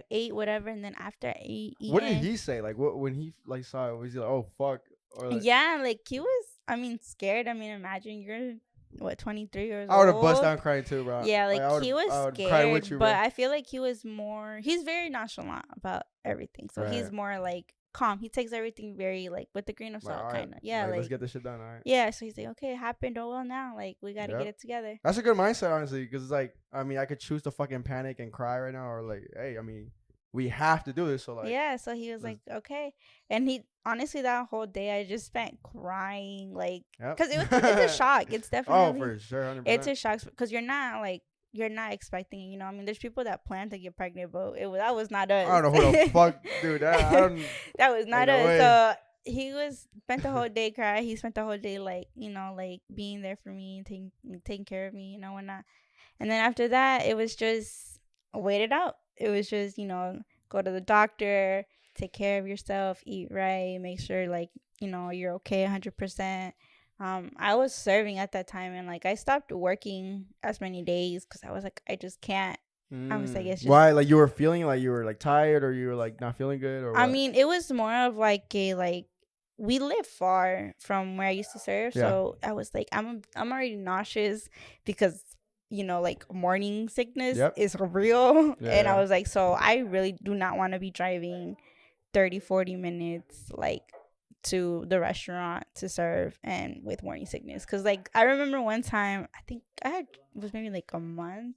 ate whatever, and then after I What did eaten, he say? Like, what when he like saw it? Was he like, "Oh fuck," or like, yeah, like he was, I mean, scared. I mean, imagine you're what 23 years I would have bust old. down crying too, bro. Yeah, Like like he was I would cry with scared, you, but bro. I feel like he's very nonchalant about everything. So Right. he's more like calm. He takes everything very like with a grain of Like, salt, all right, kind of. Yeah, like let's like get this shit done. All right. yeah. So he's like, okay, it happened. Oh well, now like we got to get Yep. it together. That's a good mindset, honestly, because it's like, I mean, I could choose to fucking panic and cry right now, or like, hey, I mean, we have to do this, so like, Yeah, so he was like, okay. And he honestly that whole day I just spent crying like yep. cuz it's a shock. It's Oh, definitely for sure, it's 100%. a shock cuz you're not expecting it, I mean, there's people that plan to get pregnant, but that was not us. I don't know who the fuck, dude. I don't. That was Ain't not no us. way. So he was spent the whole day crying. He spent the whole day like, like being there for me, taking care of me, whatnot. And then after that, it was just wait it out. It was just, go to the doctor, take care of yourself, eat right, make sure like, you're okay 100%. I was serving at that time, and like I stopped working as many days because I was like, I just can't. I was like, it's just. Why? Like you were feeling like you were like tired, or you were like not feeling good, or I what? mean, it was more of like we live far from where I used to serve, Yeah. so I was like, I'm already nauseous because like morning sickness Yep. is real, Yeah, and I yeah. was like, so I really do not want to be driving 30-40 minutes like to the restaurant to serve and with morning sickness, because like I remember one time I think it was maybe like a month,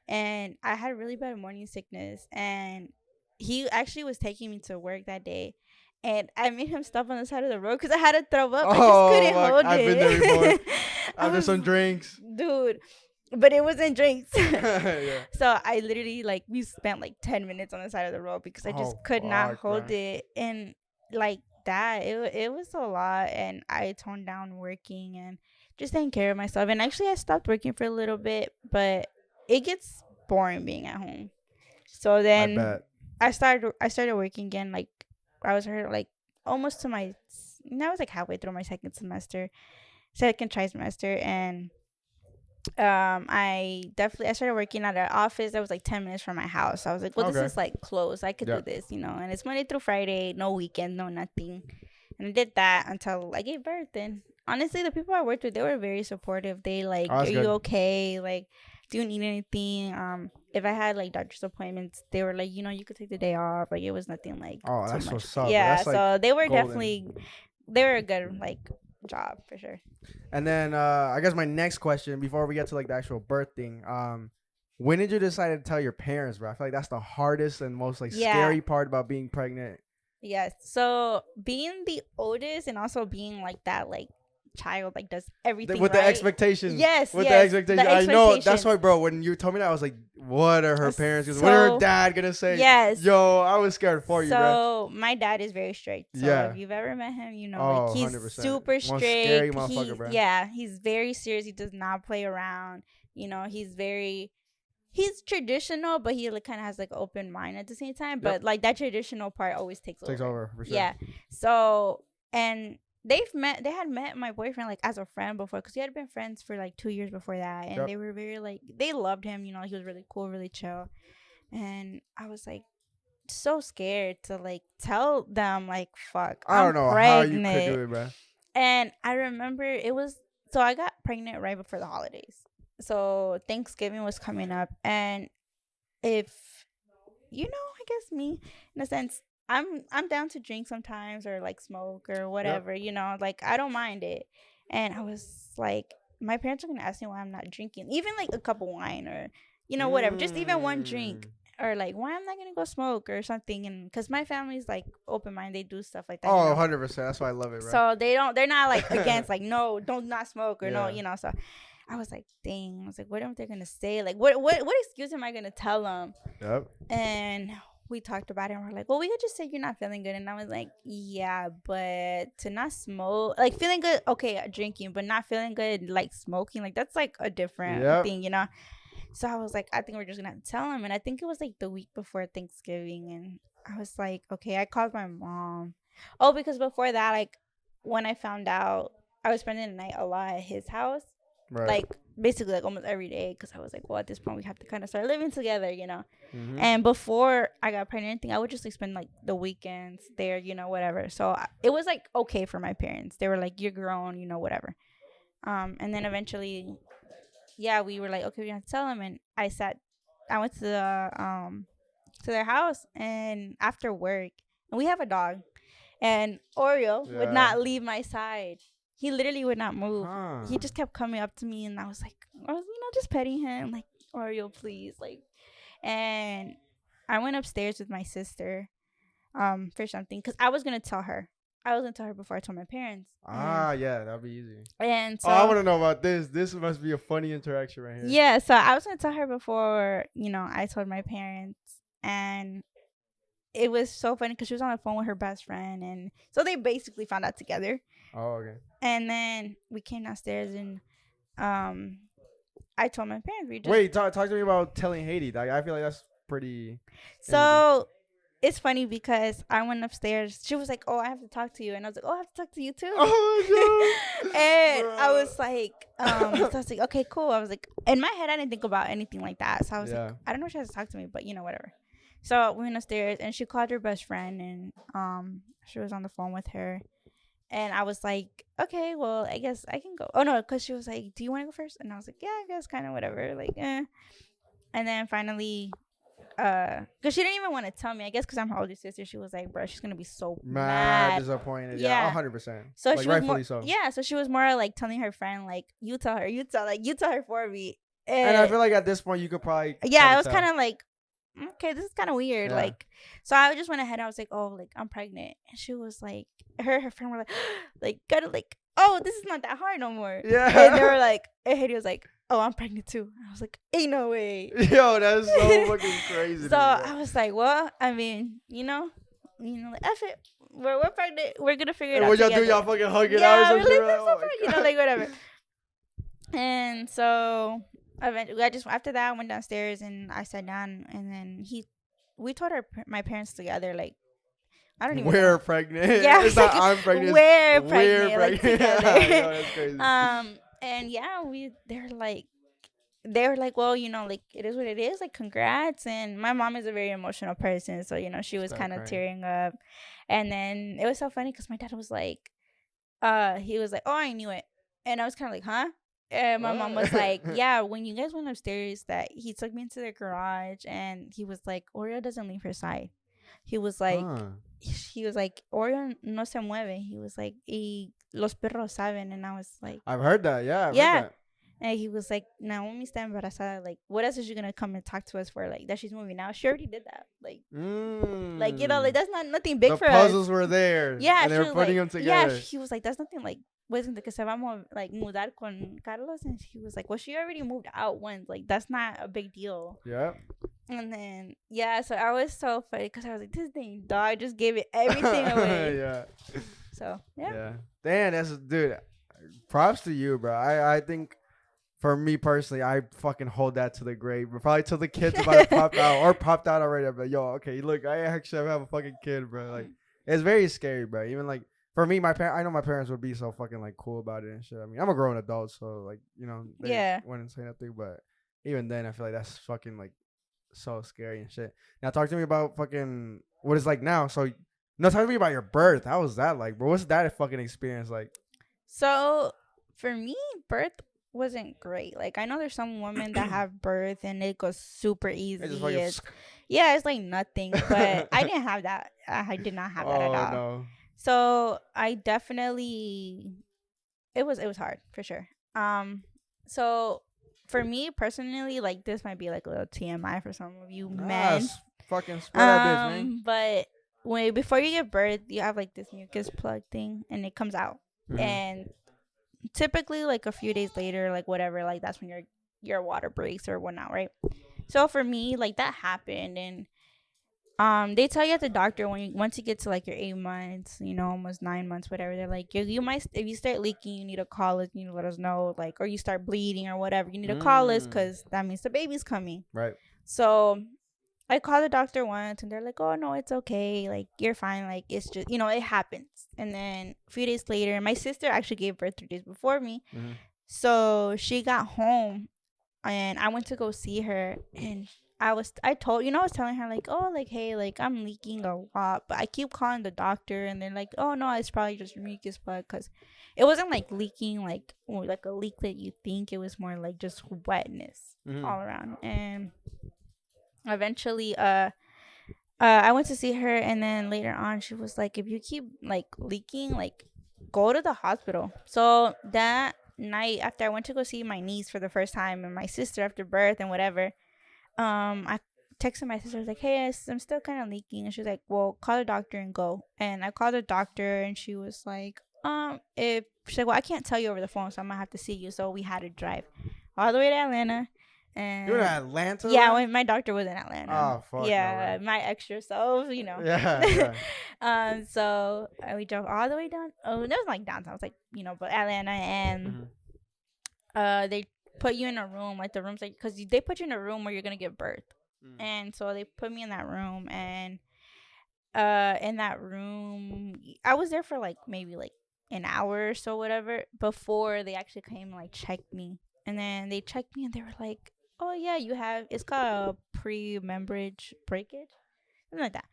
and I had really bad morning sickness, and he actually was taking me to work that day, and I made him stop on the side of the road because I had to throw up. I just couldn't fuck. hold I've it. been there before. I After was, some drinks. dude, but it wasn't drinks. Yeah. So I literally like we spent like 10 minutes on the side of the road because I just could not fuck, hold bro. it, and like that it was a lot, and I toned down working and just taking care of myself. And actually I stopped working for a little bit, but it gets boring being at home. So I then bet. I started working again. Like I was here like almost to my. I was like halfway through my second trimester, and I started working at an office that was like 10 minutes from my house. So I was like, well, Okay. this is like close. I could Yeah. do this, and it's Monday through Friday, no weekend, no nothing. And I did that until I gave birth. And honestly, the people I worked with, they were very supportive. They like, Oh, are that's you good. okay? Like, do you need anything? If I had like doctor's appointments, they were like, you could take the day off. Like it was nothing like Oh, too that's much. what's up. Yeah, That's like so they were golden. they were a good like job for sure. And then I guess my next question before we get to like the actual birth thing, when did you decide to tell your parents, bro? I feel like that's the hardest and most like Yeah. scary part about being pregnant. Yes. So being the oldest and also being like that like child like does everything With right. the expectations. Yes. With yes, the expectations. I know. That's why, bro, when you told me that, I was like, what are her parents? What are her dad going to say? Yes. Yo, I was scared for you, bro. So my dad is very strict. So Yeah. if you've ever met him, Oh, like he's 100%. super One strict. scary motherfucker, bro. Yeah, he's very serious. He does not play around. He's traditional, but he like kind of has like open mind at the same time. But like that traditional part always takes over. For sure. Yeah. So and they had met my boyfriend like as a friend before, because he had been friends for like 2 years before that, and they were very like they loved him. He was really cool, really chill, and I was like so scared to like tell them like fuck, I don't know pregnant. how you could do it, bro. And I remember it was, so I got pregnant right before the holidays. So Thanksgiving was coming up, and if I guess me, in a sense, I'm down to drink sometimes or like smoke or Yep. whatever, like I don't mind it. And I was like, my parents are gonna ask me why I'm not drinking, even like a cup of wine or whatever, just even one drink, Mm. or like why I'm not gonna go smoke or something. And because my family's like open minded, they do stuff like that, Oh, 100%. That's why I love it, bro. so they're not like against like no, don't not smoke or no, Yeah. so I was like, dang. I was like, what am they gonna say? Like, what excuse am I gonna tell them? Yep. And we talked about it, and we're like, well, we could just say you're not feeling good. And I was like, yeah, but to not smoke, like feeling good, okay, drinking, but not feeling good, like smoking, like that's like a different Yep. thing. So I was like, I think we're just gonna have to tell him. And I think it was like the week before Thanksgiving, and I was like, okay. I called my mom. Oh, because before that, like when I found out, I was spending the night a lot at his house, Right. like basically like almost every day, because I was like, well, at this point we have to kind of start living together. Mm-hmm. And before I got pregnant, anything, I would just like spend like the weekends there, whatever. So it was like okay for my parents. They were like, you're grown, whatever. And then eventually, yeah, we were like, okay, we have to tell them. And I went to their house, and after work, and we have a dog, and Oreo would not leave my side. He literally would not move. Huh. He just kept coming up to me, and I was just petting him, like, Oreo, please, like. And I went upstairs with my sister, for something, because I was gonna tell her. I was gonna tell her before I told my parents. Yeah, that'd be easy. And so I want to know about this. This must be a funny interaction right here. yeah, so I was gonna tell her before, I told my parents, and it was so funny because she was on the phone with her best friend, and so they basically found out together. Oh, okay. And then we came downstairs, and I told my parents. Wait, talk to me about telling Haiti. Like, I feel like that's pretty. So it's funny because I went upstairs. She was like, "Oh, I have to talk to you," and I was like, "Oh, I have to talk to you too." Oh my god! And Bro. I was like, so I was like, "Okay, cool." I was like, in my head, I didn't think about anything like that. So I was like, I don't know if she has to talk to me, but whatever. So we went upstairs, and she called her best friend, and she was on the phone with her. And I was like, okay, well, I guess I can go. Oh, no, because she was like, do you want to go first? And I was like, yeah, I guess, kind of whatever. Like, eh. And then finally, because she didn't even want to tell me, I guess because I'm her older sister, she was like, bro, she's going to be so mad. Disappointed. Yeah, 100%. So like, she was rightfully more, so. Yeah, so she was more like telling her friend, like, you tell her for me. And I feel like at this point, you could probably. Yeah, I was kind of like, okay, this is kind of weird. Yeah. Like, so I just went ahead. I was like, oh, like, I'm pregnant. And she was like, her friend were like, like, gotta like, oh, this is not that hard no more. Yeah. And they were like, and Haiti was like, oh, I'm pregnant too. I was like, ain't no way. Yo, that's so fucking crazy. So I was like, well, I mean, like, F it. We're pregnant. We're gonna figure it out. What y'all together. do? Y'all fucking hug it out or something? Like whatever. And so eventually, after that, I went downstairs and I sat down, and then we told my parents together, like, I don't even know. We're pregnant. Yeah, it's not I'm pregnant. We're pregnant. Like, together. Yo, that's crazy. And yeah, they were like, well, like, it is what it is. Like, congrats. And my mom is a very emotional person, so she was kind of tearing up. And then it was so funny because my dad was like, he was like, oh, I knew it, and I was kind of like, huh? And my mom was like, yeah, when you guys went upstairs, that he took me into the garage, and he was like, Oreo doesn't leave her side. He was like, Oreo no se mueve. He was like, y los perros saben. And I was like, I've heard that. Yeah. Yeah. Heard that. And he was like, Naomi está embarazada. Like, what else is she gonna come and talk to us for? Like, that she's moving out. She already did that. Like, like, like, that's not nothing big for us. The puzzles were there. Yeah, and they were putting them together. Yeah, he was like, that's nothing like. Was que se vamos like mudar con Carlos, and he was like, well, she already moved out once. Like, that's not a big deal. Yeah. And then so I was so funny because I was like, this dang dog just gave it everything away. Yeah. So yeah. Damn, dude. Props to you, bro. I think. For me personally, I fucking hold that to the grave. Probably till the kid's about to pop out or popped out already. But yo, okay, look, I actually have a fucking kid, bro. Like, it's very scary, bro. Even like for me, I know my parents would be so fucking like cool about it and shit. I mean, I'm a grown adult, so like, they wouldn't say nothing. But even then, I feel like that's fucking like so scary and shit. Now, talk to me about fucking what it's like now. So, no, talk to me about your birth. How was that like, bro? What's that fucking experience like? So for me, birth wasn't great. Like I know there's some women that have birth and it goes super It's just easy. fucking. It's yeah, it's like nothing. But I didn't have that. I did not have that at Oh all. no. So I definitely it was hard for sure. So for me personally, like this might be like a little TMI for some of you Nah, men. fucking spread that bitch, man. But when before you give birth, you have like this mucus plug thing, and it comes out, Mhm. and typically like a few days later, like whatever, like that's when your water breaks or whatnot, right? So for me, like that happened, and they tell you at the doctor when you once you get to like your 8 months, almost 9 months, whatever, they're like you might if you start leaking, you need to call us, you need to let us know, like, or you start bleeding or whatever, you need to call us because that means the baby's coming. Right. So I called the doctor once and they're like, oh, no, it's okay. Like, you're fine. Like, it's just, it happens. And then a few days later, my sister actually gave birth 3 days before me. Mm-hmm. So she got home and I went to go see her. And I was telling her, like, oh, like, hey, like, I'm leaking a lot. But I keep calling the doctor and they're like, oh, no, it's probably just mucus plug. Because it wasn't like leaking, like a leak that you think. It was more like just wetness all around. And eventually I went to see her, and then later on she was like, if you keep like leaking, like go to the hospital. So that night after I went to go see my niece for the first time and my sister after birth and whatever, I texted my sister. I was like, hey, I'm still kind of leaking. And she was like, well, call the doctor and go. And I called the doctor and she was like, if she's like, well, I can't tell you over the phone, so I'm gonna have to see you. So we had to drive all the way to Atlanta. And You're in Atlanta? yeah, Right? when my doctor was in Atlanta. Oh fuck. Yeah, No, my extra self, yeah. So we drove all the way down. Oh, it was like downtown. It was like but Atlanta, and they put you in a room, like the room's like, because they put you in a room where you're gonna give birth, and so they put me in that room, and in that room, I was there for like maybe like an hour or so, whatever, before they actually came and like checked me, and then they checked me and they were like, oh yeah, you have, it's called a pre-membrane breakage, something like that,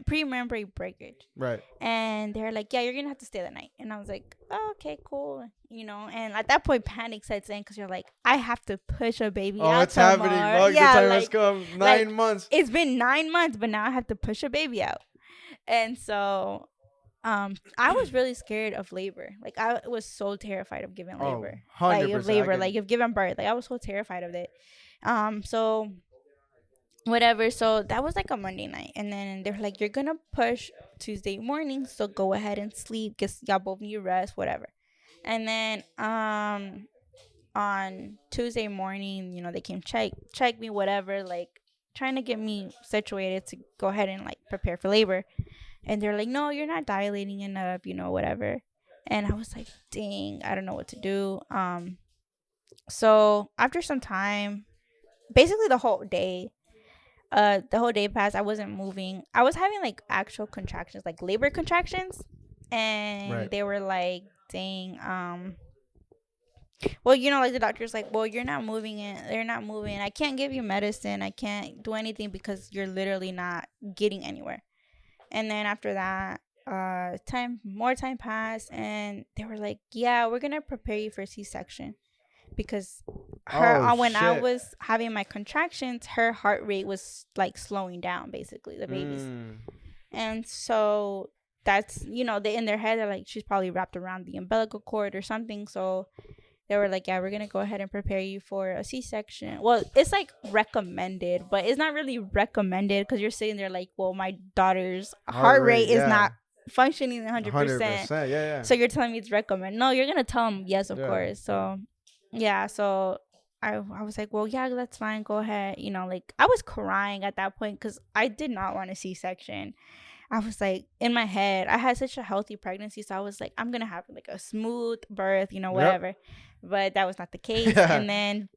pre-membrane breakage. Right. And they're like, yeah, you're gonna have to stay the night. And I was like, oh, okay, cool, and at that point panic sets in because you're like, I have to push a baby out it's tomorrow. happening. Fuck, Yeah, the time like, has come. 9 like, months. it's been 9 months, but now I have to push a baby out. And so I was really scared of labor. Like I was so terrified of giving labor. 100%. Like of labor, like of giving birth. Like I was so terrified of it. So whatever. So that was like a Monday night. And then they're like, you're gonna push Tuesday morning, so go ahead and sleep, cause y'all both need rest, whatever. And then on Tuesday morning, they came check me, whatever, like trying to get me situated to go ahead and like prepare for labor. And they're like, no, you're not dilating enough, whatever. And I was like, dang, I don't know what to do. So after some time, basically the whole day passed. I wasn't moving. I was having like actual contractions, like labor contractions. And Right. they were like, dang, well, like the doctor's like, well, you're not moving it. They're not moving. I can't give you medicine. I can't do anything because you're literally not getting anywhere. And then after that, more time passed, and they were like, yeah, we're gonna prepare you for a C-section because when I was having my contractions, her heart rate was like slowing down, basically, the baby's. And so that's they in their head, they're like, she's probably wrapped around the umbilical cord or something. So they were like, yeah, we're gonna go ahead and prepare you for a C-section. Well, it's like recommended, but it's not really recommended because you're sitting there like, well, my daughter's heart rate is not functioning 100%. Yeah. So you're telling me it's recommended? No, you're gonna tell them yes, of course. So yeah, so I was like, well, yeah, that's fine, go ahead. Like I was crying at that point because I did not want a C-section. I was like, in my head, I had such a healthy pregnancy, so I was like, I'm gonna have like a smooth birth, whatever. Yep. But that was not the case. And then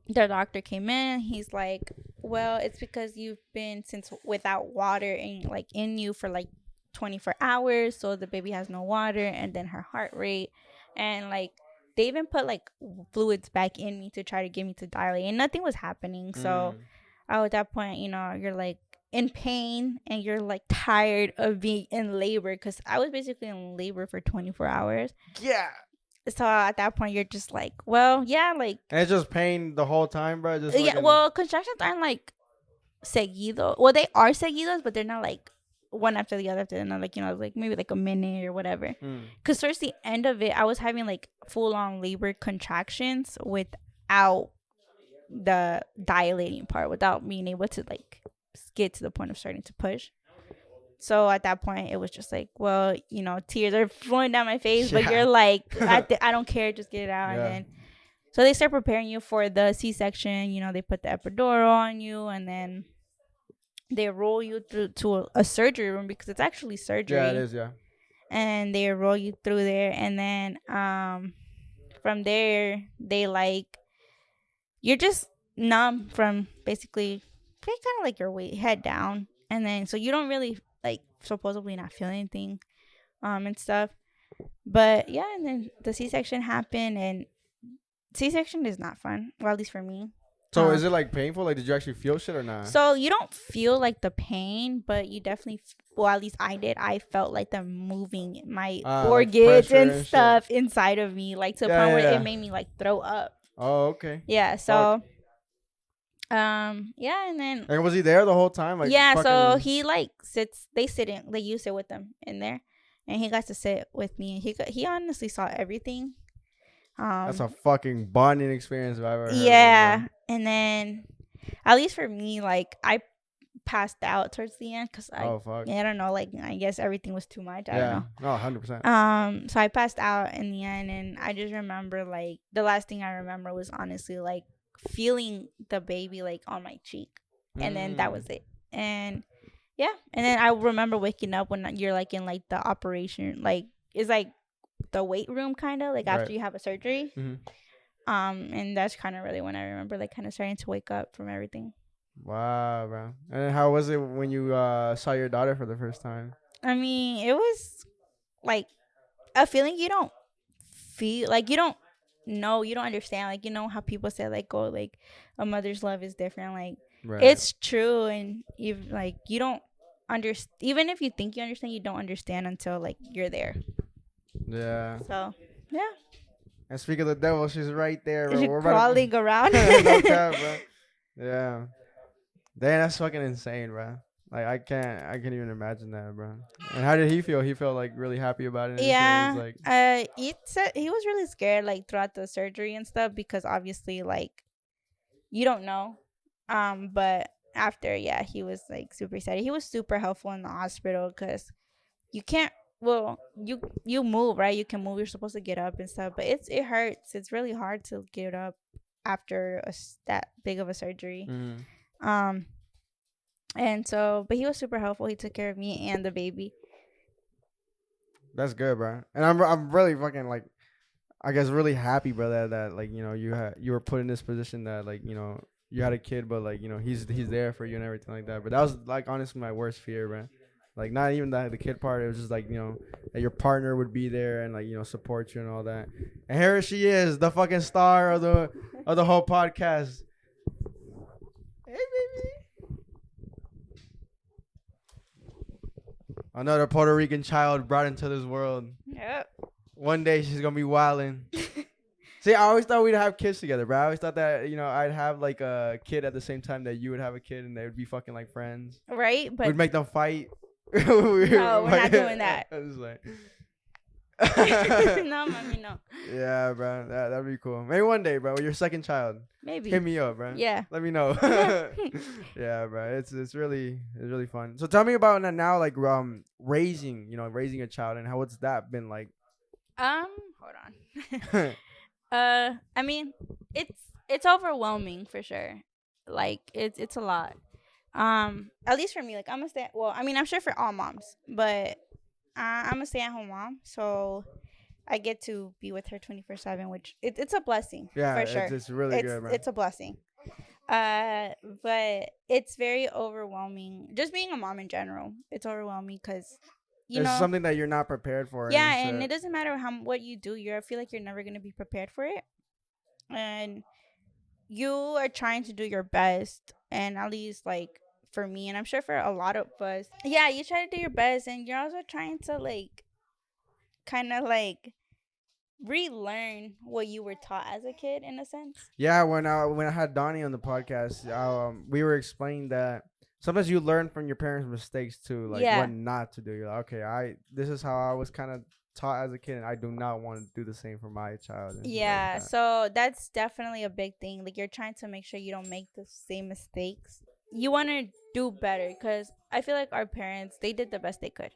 the doctor came in. He's like, well, it's because you've been without water in you for like 24 hours, so the baby has no water, and then her heart rate, and like they even put like fluids back in me to try to get me to dilate, and nothing was happening. So at that point, you're like in pain and you're like tired of being in labor because I was basically in labor for 24 hours. Yeah. So at that point, you're just like, well, yeah, like, And it's just pain the whole time, bro. Just yeah. fucking. Well, contractions aren't like seguido. Well, they are seguidos, but they're not like one after the other after another. Like, like maybe like a minute or whatever. Mm. Because towards the end of it, I was having like full on labor contractions without the dilating part, without being able to like get to the point of starting to push. So at that point, it was just like, well, tears are flowing down my face, but you're Yeah. like, I don't care, just get it out. And Yeah. then, so they start preparing you for the C-section. They put the epidural on you, and then they roll you through to a surgery room because it's actually surgery. Yeah, it is. Yeah. And they roll you through there, and then from there they like you're just numb from basically kind of like your weight head down, and then so you don't really like supposedly not feel anything and stuff. But yeah, and then the C-section happened, and C-section is not fun, well, at least for me. So is it like painful? Like, did you actually feel shit or not? So you don't feel like the pain, but you definitely, well, at least I did. I felt like them moving my Like organs pressure and and stuff inside of me, like to the Yeah, point where yeah. it made me like throw up. Oh, okay. Yeah. So, yeah, and then And was he there the whole time? Like, yeah. So fucking- he like sits. They sit in. Like you sit with them in there, and he got to sit with me. He honestly saw everything. That's a fucking bonding experience if I've ever heard Yeah, of it, and then at least for me, like I passed out towards the end because oh, fuck. I don't know, like I guess everything was too much. I don't know. No, 100%. So I passed out in the end, and I just remember like the last thing I remember was honestly like feeling the baby like on my cheek, and then that was it. And yeah, and then I remember waking up when you're like in like the operation, like it's like the weight room kind of like after Right. you have a surgery. Mhm. And that's kind of really when I remember like kind of starting to wake up from everything. Wow, bro. And then how was it when you saw your daughter for the first time? I mean, it was like a feeling you don't feel, like you don't know, you don't understand, like how people say like, oh, like a mother's love is different, like Right. it's true. And you don't understand, even if you think you understand, you don't understand until like you're there. Yeah. So yeah, And speaking of the devil, she's right there, bro. she's We're crawling around. No cap, bro. Yeah. Damn, that's fucking insane, bro. Like I can't even imagine that, bro. And how did he feel? He felt like really happy about it. And Yeah. shit. He was like, He said he was really scared like throughout the surgery and stuff because obviously like you don't know. But after, yeah, he was like super excited. He was super helpful in the hospital because you can't. Well, you move, right? You can move. You're supposed to get up and stuff, but it hurts. It's really hard to get up after that big of a surgery. mm. And so, but he was super helpful. He took care of me and the baby. That's good, bro. And I'm really fucking like, I guess really happy, bro, that like you were put in this position that like you had a kid, but like he's there for you and everything like that. But that was like honestly my worst fear, bro. Like not even the kid part. It was just like that your partner would be there and like support you and all that. And here she is, the fucking star of the whole podcast. Hey, baby. Another Puerto Rican child brought into this world. Yep. One day she's gonna be wildin'. See, I always thought we'd have kids together, bro. I always thought that I'd have like a kid at the same time that you would have a kid, and they would be fucking like friends. Right, but We'd make them fight. no, we're not doing that. I was like, no, mommy, no. yeah, bro, that'd be cool. Maybe one day, bro, with your second child, Maybe. hit me up, bro. Yeah. Let me know. Yeah, bro, it's really fun. So tell me about now, like raising a child and how what's that been like? Hold on. I mean, it's overwhelming for sure. Like it's a lot. At least for me, like I'm sure for all moms, but I'm a stay-at-home mom, so I get to be with her 24/7, which it's a blessing. Yeah, for sure. it's really good, bro. It's a blessing. But it's very overwhelming. Just being a mom in general, it's overwhelming because It's something that you're not prepared for. Yeah, and it doesn't matter what you do. I feel like you're never gonna be prepared for it, and you are trying to do your best. And at least like for me, and I'm sure for a lot of us, yeah, you try to do your best, and you're also trying to like kind of like relearn what you were taught as a kid in a sense. Yeah, when I had Donnie on the podcast, we were explaining that sometimes you learn from your parents' mistakes too, like what Yeah. not to do. You're like, okay, this is how I was kind of taught as a kid, and I do not want to do the same for my child and shit like Yeah, that. so that's definitely a big thing. Like you're trying to make sure you don't make the same mistakes. You want to do better because I feel like our parents, they did the best they could.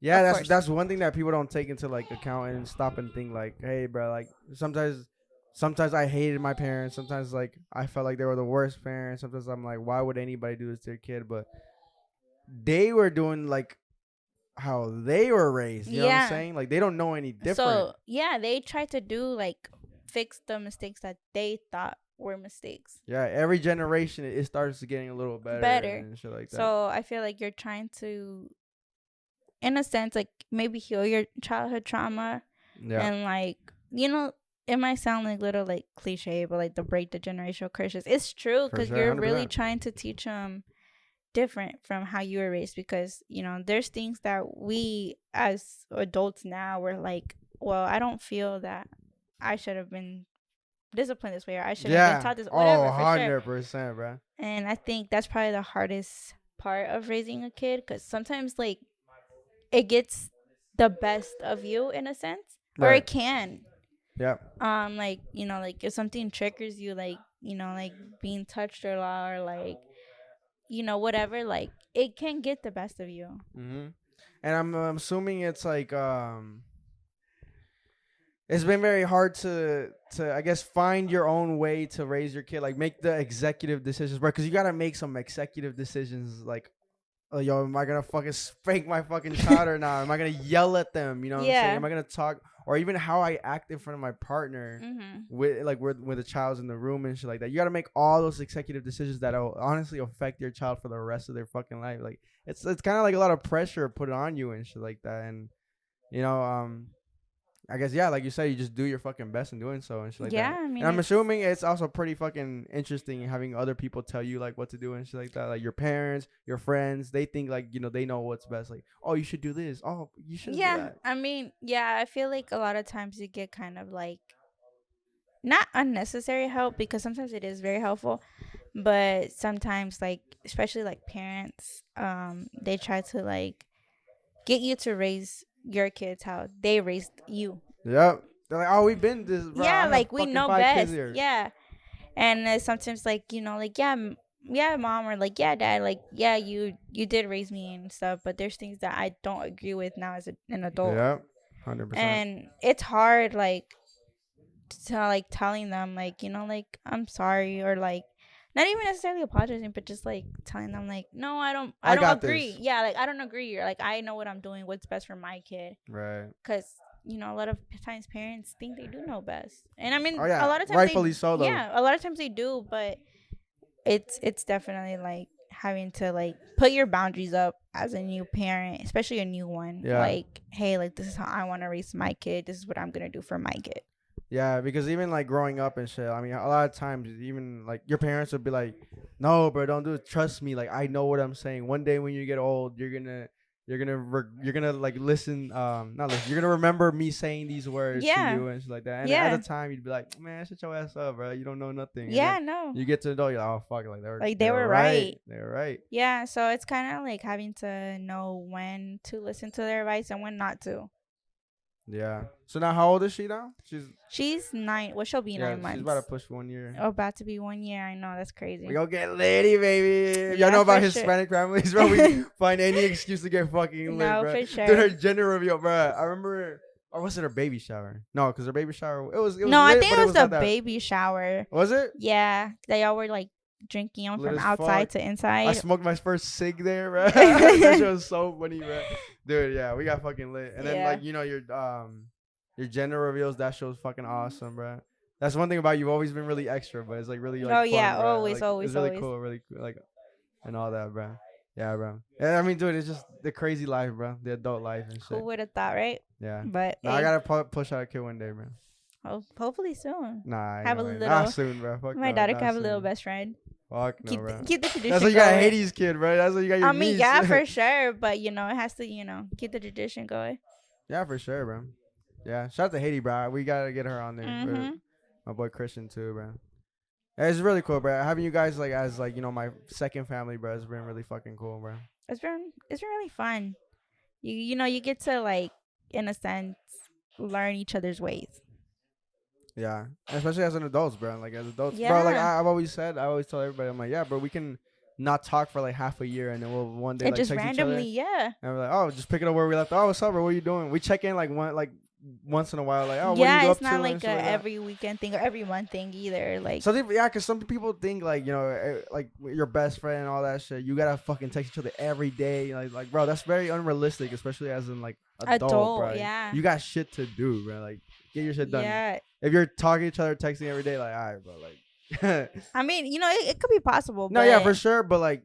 Yeah, Of that's course. that's one thing that people don't take into like account and stop and think like, hey, bro, like sometimes I hated my parents. Sometimes like I felt like they were the worst parents. Sometimes I'm like, why would anybody do this to their kid? But they were doing like how they were raised. You know what I'm Yeah. saying? Like they don't know any different. So, yeah, they tried to do like fix the mistakes that they thought were mistakes. Yeah, every generation it starts getting a little better and shit like that. So, I feel like you're trying to, in a sense, like maybe heal your childhood trauma. Yeah. And like, it might sound like little like cliche, but like to break the generational curses, it's true For because sure, you're really 100%. trying to teach them different from how you were raised. Because there's things that we as adults now we're like, well, I don't feel that I should have been disciplined this way, or I should have been taught this, whatever. Oh, For sure. 100%, bro. And I think that's probably the hardest part of raising a kid, because sometimes like it gets the best of you in a sense, or Right. it can. Yeah. Like like if something triggers you, like like being touched a lot, or like whatever, like it can get the best of you. Mhm. And I'm assuming it's like it's been very hard to I guess find your own way to raise your kid, like make the executive decisions, bro. Because you gotta make some executive decisions, like, oh, yo, am I gonna fucking spank my fucking child or not? Am I gonna yell at them? You know what I'm saying? Yeah. Am I gonna talk, or even how I act in front of my partner Mm-hmm. with the child's in the room and shit like that? You gotta make all those executive decisions that'll honestly affect your child for the rest of their fucking life. Like it's kind of like a lot of pressure put on you and shit like that, and you know I guess, yeah, like you said, you just do your fucking best in doing so and shit like Yeah, that. I mean, And I'm it's- assuming it's also pretty fucking interesting having other people tell you like what to do and shit like that. Like your parents, your friends, they think like, they know what's best. Like, oh, you should do this. Oh, you should do Yeah, that. I mean, yeah, I feel like a lot of times you get kind of like not unnecessary help, because sometimes it is very helpful, but sometimes like especially like parents, they try to like get you to raise your kids how they raised you. Yep. They're like, oh, we've been this, bro. I Yeah, have like we fucking know 5 kids best. here. Yeah. And sometimes like like yeah, mom, or like, yeah, dad, like, yeah, you did raise me and stuff, but there's things that I don't agree with now as an adult. Yep. 100%. And it's hard like to like telling them like like I'm sorry, or like not even necessarily apologizing, but just like telling them like, no, I don't got agree. this. Yeah, like I don't agree, or like I know what I'm doing, what's best for my kid. Right. Because a lot of times parents think they do know best, and I mean, Oh, yeah. a lot of times Rightfully so, though. yeah, a lot of times they do, but it's definitely like having to like put your boundaries up as a new parent, especially a new one. Yeah. Like, hey, like this is how I want to raise my kid. This is what I'm gonna do for my kid. Yeah, because even like growing up and shit, I mean, a lot of times, even like your parents would be like, "No, bro, don't do it. Trust me. Like, I know what I'm saying. One day when you get old, you're gonna like listen. Not listen. You're gonna remember me saying these words to Yeah. you and shit like that. And Yeah. at the time, you'd be like, "Man, shut your ass up, bro. You don't know nothing." And Yeah, then no. you get to adult, you're like, "Oh fuck, like They were right. They were right." Yeah, so it's kind of like having to know when to listen to their advice and when not to. Yeah. So now, how old is she now? She's 9. Well, she'll be 9 months. She's about to push 1 year. Oh, about to be 1 year. I know, that's crazy. We go get litty, baby. Y'all Yeah, know about for sure. Hispanic families, bro. We find any excuse to get fucking lit, No, bro. for sure. Dude, her gender reveal, bro. I remember, or was it her baby shower? No, because her baby shower, it was No, lit, I think but it was the not that- baby shower. Was it? Yeah, they all were like drinking on Lit from as outside fuck. to I inside. smoked my first cig there, bro. That shit was so funny, bro. Dude, yeah, we got fucking lit. And then, Yeah. like, your gender reveals, that show's fucking awesome, bro. That's one thing about you. You've always been really extra, but it's like really like Oh, fun, yeah, bro. always, Like, always, it's really always. cool, really cool, like, and all that, bro. Yeah, bro. Yeah, I mean, dude, it's just the crazy life, bro. The adult life and Who shit. would have thought, right? Yeah. But No, hey, I gotta push out a kid one day, man. hopefully soon. Nah, Have a not little- soon, bro. Fuck My no, daughter not can have a little soon. best friend. Fuck no, bro. Keep the tradition That's why you got going. Hades kid, bro. That's why you got your I mean, niece. yeah, for sure. But it has to, keep the tradition going. Yeah, for sure, bro. Yeah, shout out to Haiti, bro. We gotta get her on there. Mm-hmm. My boy Christian too, bro. Yeah, it's really cool, bro. Having you guys like as like my second family, bro, has been really fucking cool, bro. It's been really fun. You get to like in a sense learn each other's ways. Yeah, and especially as an adults, bro. Like as adults, bro. Like Yeah. I've always said, I always tell everybody, I'm like, yeah, bro, we can not talk for like half a year, and then we'll one day It like just text each other, randomly, yeah. and we're like, oh, just pick it up where we left. Oh, what's up, bro? What are you doing? We check in like once in a while, like, oh, what are Yeah, you up it's to? not and like shit a like that. every weekend thing or every month thing either. Like, So yeah, because some people think like like your best friend and all that shit, you gotta fucking text each other every day. Like bro, that's very unrealistic, especially as in like adult, bro. yeah. You got shit to do, bro. Like get your shit done. Yeah. If you're talking to each other, texting every day, like all right, bro, like. I mean, it could be possible. No, but yeah, for sure, but like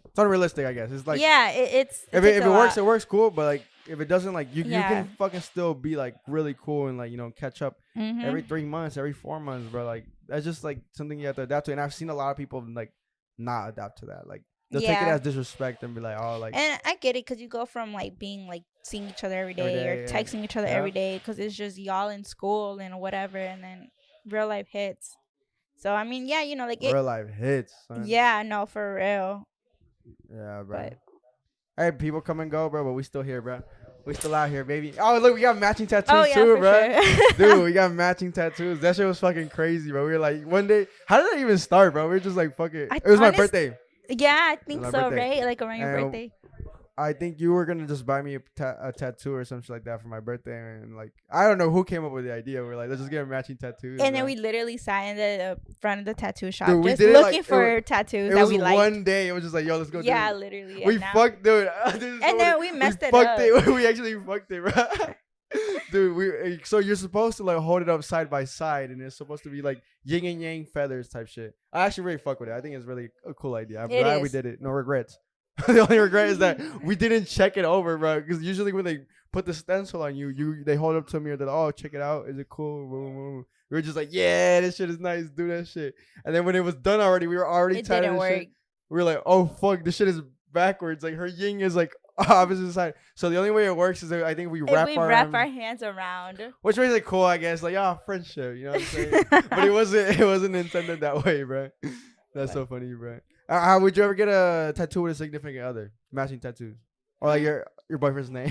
it's unrealistic, I guess. It's like yeah, it's if takes it a works, lot. it works cool. But like if it doesn't, like you Yeah. can fucking still be like really cool and like catch up Mhm. every 3 months, every 4 months, bro. Like that's just like something you have to adapt to. And I've seen a lot of people like not adapt to that. Like they'll take it Yeah. as disrespect and be like, oh, like And I get it because you go from like being like seeing each other every day, or yeah. texting each other Yeah. every day because it's just y'all in school and whatever, and then real life hits. So I mean, yeah, like real life hits, son. Yeah, no, for real. Yeah, bro. But Hey, people come and go, bro, but we still here, bro. We still out here, baby. Oh, look, we got matching tattoos oh yeah, too, for bro. sure. Dude, we got matching tattoos. That shit was fucking crazy, bro. We were like, one day, how did that even start, bro? We were just like, fuck it. It was my birthday. Yeah, I think my so, birthday. right? Like around your And birthday. I think you were gonna just buy me a tattoo or something like that for my birthday, and like I don't know who came up with the idea. We're like, let's just get matching tattoos. And then bro. we literally sat in the front of the tattoo shop, Dude, we just did it, looking like, for tattoos It that was we liked. one day. It was just like, yo, let's go. Yeah, do it. literally. We and now- fucked, dude. And then we messed it fucked up. We actually fucked it, bro. Dude, so you're supposed to like hold it up side by side, and it's supposed to be like yin and yang feathers type shit. I actually really fuck with it. I think it's really a cool idea. I'm It glad we is. did it. No regrets. The only regret is that we didn't check it over, bro. Because usually when they put the stencil on you they hold it up to me, or they're like, oh, check it out. Is it cool? Boom, boom. We were just like, yeah, this shit is nice. Do that shit. And then when it was done already, we were already It tired didn't of this work. shit. We were like, oh fuck, this shit is backwards. Like her yin is like opposite side. So the only way it works is that I think we If wrap we our wrap our hands around. which makes it cool, I guess. Like, friendship. You know what I'm saying? But it wasn't intended that way, bro. That's so funny, bro. How would you ever get a tattoo with a significant other? Matching tattoos, or like your boyfriend's name?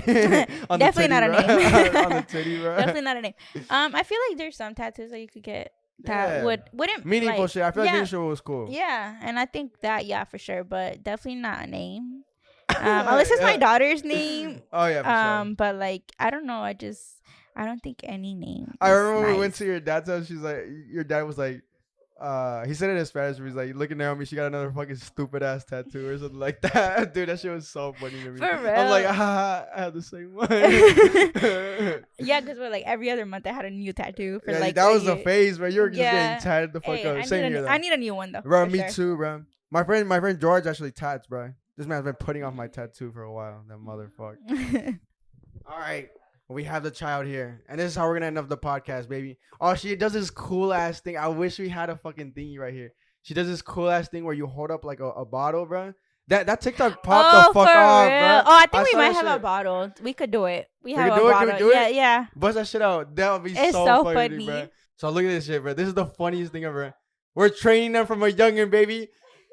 On the Definitely titty, not a bro. name. On the titty, bro. Definitely not a name. I feel like there's some tattoos that you could get that Yeah. wouldn't Meaningful like, shit. I feel like yeah, meaningful was cool. Yeah, and I think that for sure, but definitely not a name. Unless it's my Yeah. daughter's name. Oh yeah, for sure. But like I don't know. I don't think any name. I is remember when we went nice. to your dad's house. She's like, your dad was like, he said it in Spanish. He's like, look at Naomi. She got another fucking stupid ass tattoo or something like that. Dude, that shit was so funny to me. For I'm like, real. I have the same one. Yeah, because we're like every other month I had a new tattoo for Yeah, like that a was the year. phase, bro. You were just Yeah. getting tatted the fuck Hey, up. Same here, though. I need a new one though. Bro, for me sure. too, bro. My friend George actually tats, bro. This man's been putting off my tattoo for a while. That motherfucker. All right. We have the child here. And this is how we're going to end up the podcast, baby. Oh, she does this cool ass thing. I wish we had a fucking thingy right here. She does this cool ass thing where you hold up like a bottle, bro. That TikTok popped the fuck for off, real? bro. Oh, I think we saw might that have a shit. bottle. We could do it. We can have do a it? Can we bottle. do Yeah, it? yeah. Bust that shit out. That would be It's so so funny, funny. bro. So look at this shit, bro. This is the funniest thing ever. We're training them from a youngin', baby.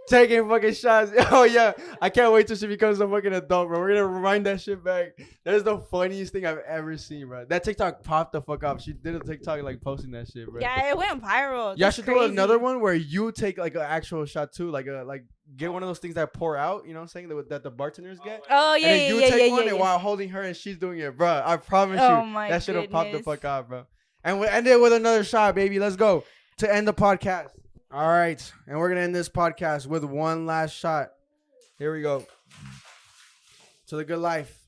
Taking fucking shots. Oh, yeah. I can't wait till she becomes a fucking adult, bro. We're going to rewind that shit back. That is the funniest thing I've ever seen, bro. That TikTok popped the fuck up. She did a TikTok, like, posting that shit, bro. Yeah, it went viral. Y'all That's should do crazy. another one where you take, like, an actual shot, too. Like, get one of those things that pour out, you know what I'm saying, that the bartenders get. Oh, yeah, And then yeah, you yeah, take yeah, one yeah. and while holding her and she's doing it, bro. I promise Oh, you. my That should have popped the goodness. fuck off, bro. And we end it with another shot, baby. Let's go to end the podcast. All right. And we're going to end this podcast with one last shot. Here we go. To the good life.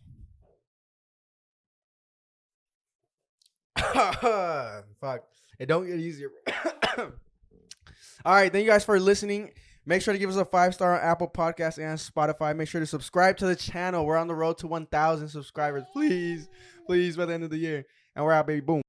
Fuck. It don't get easier. All right. Thank you guys for listening. Make sure to give us a 5-star on Apple Podcasts and Spotify. Make sure to subscribe to the channel. We're on the road to 1,000 subscribers. Please. Please, by the end of the year. And we're out, baby. Boom.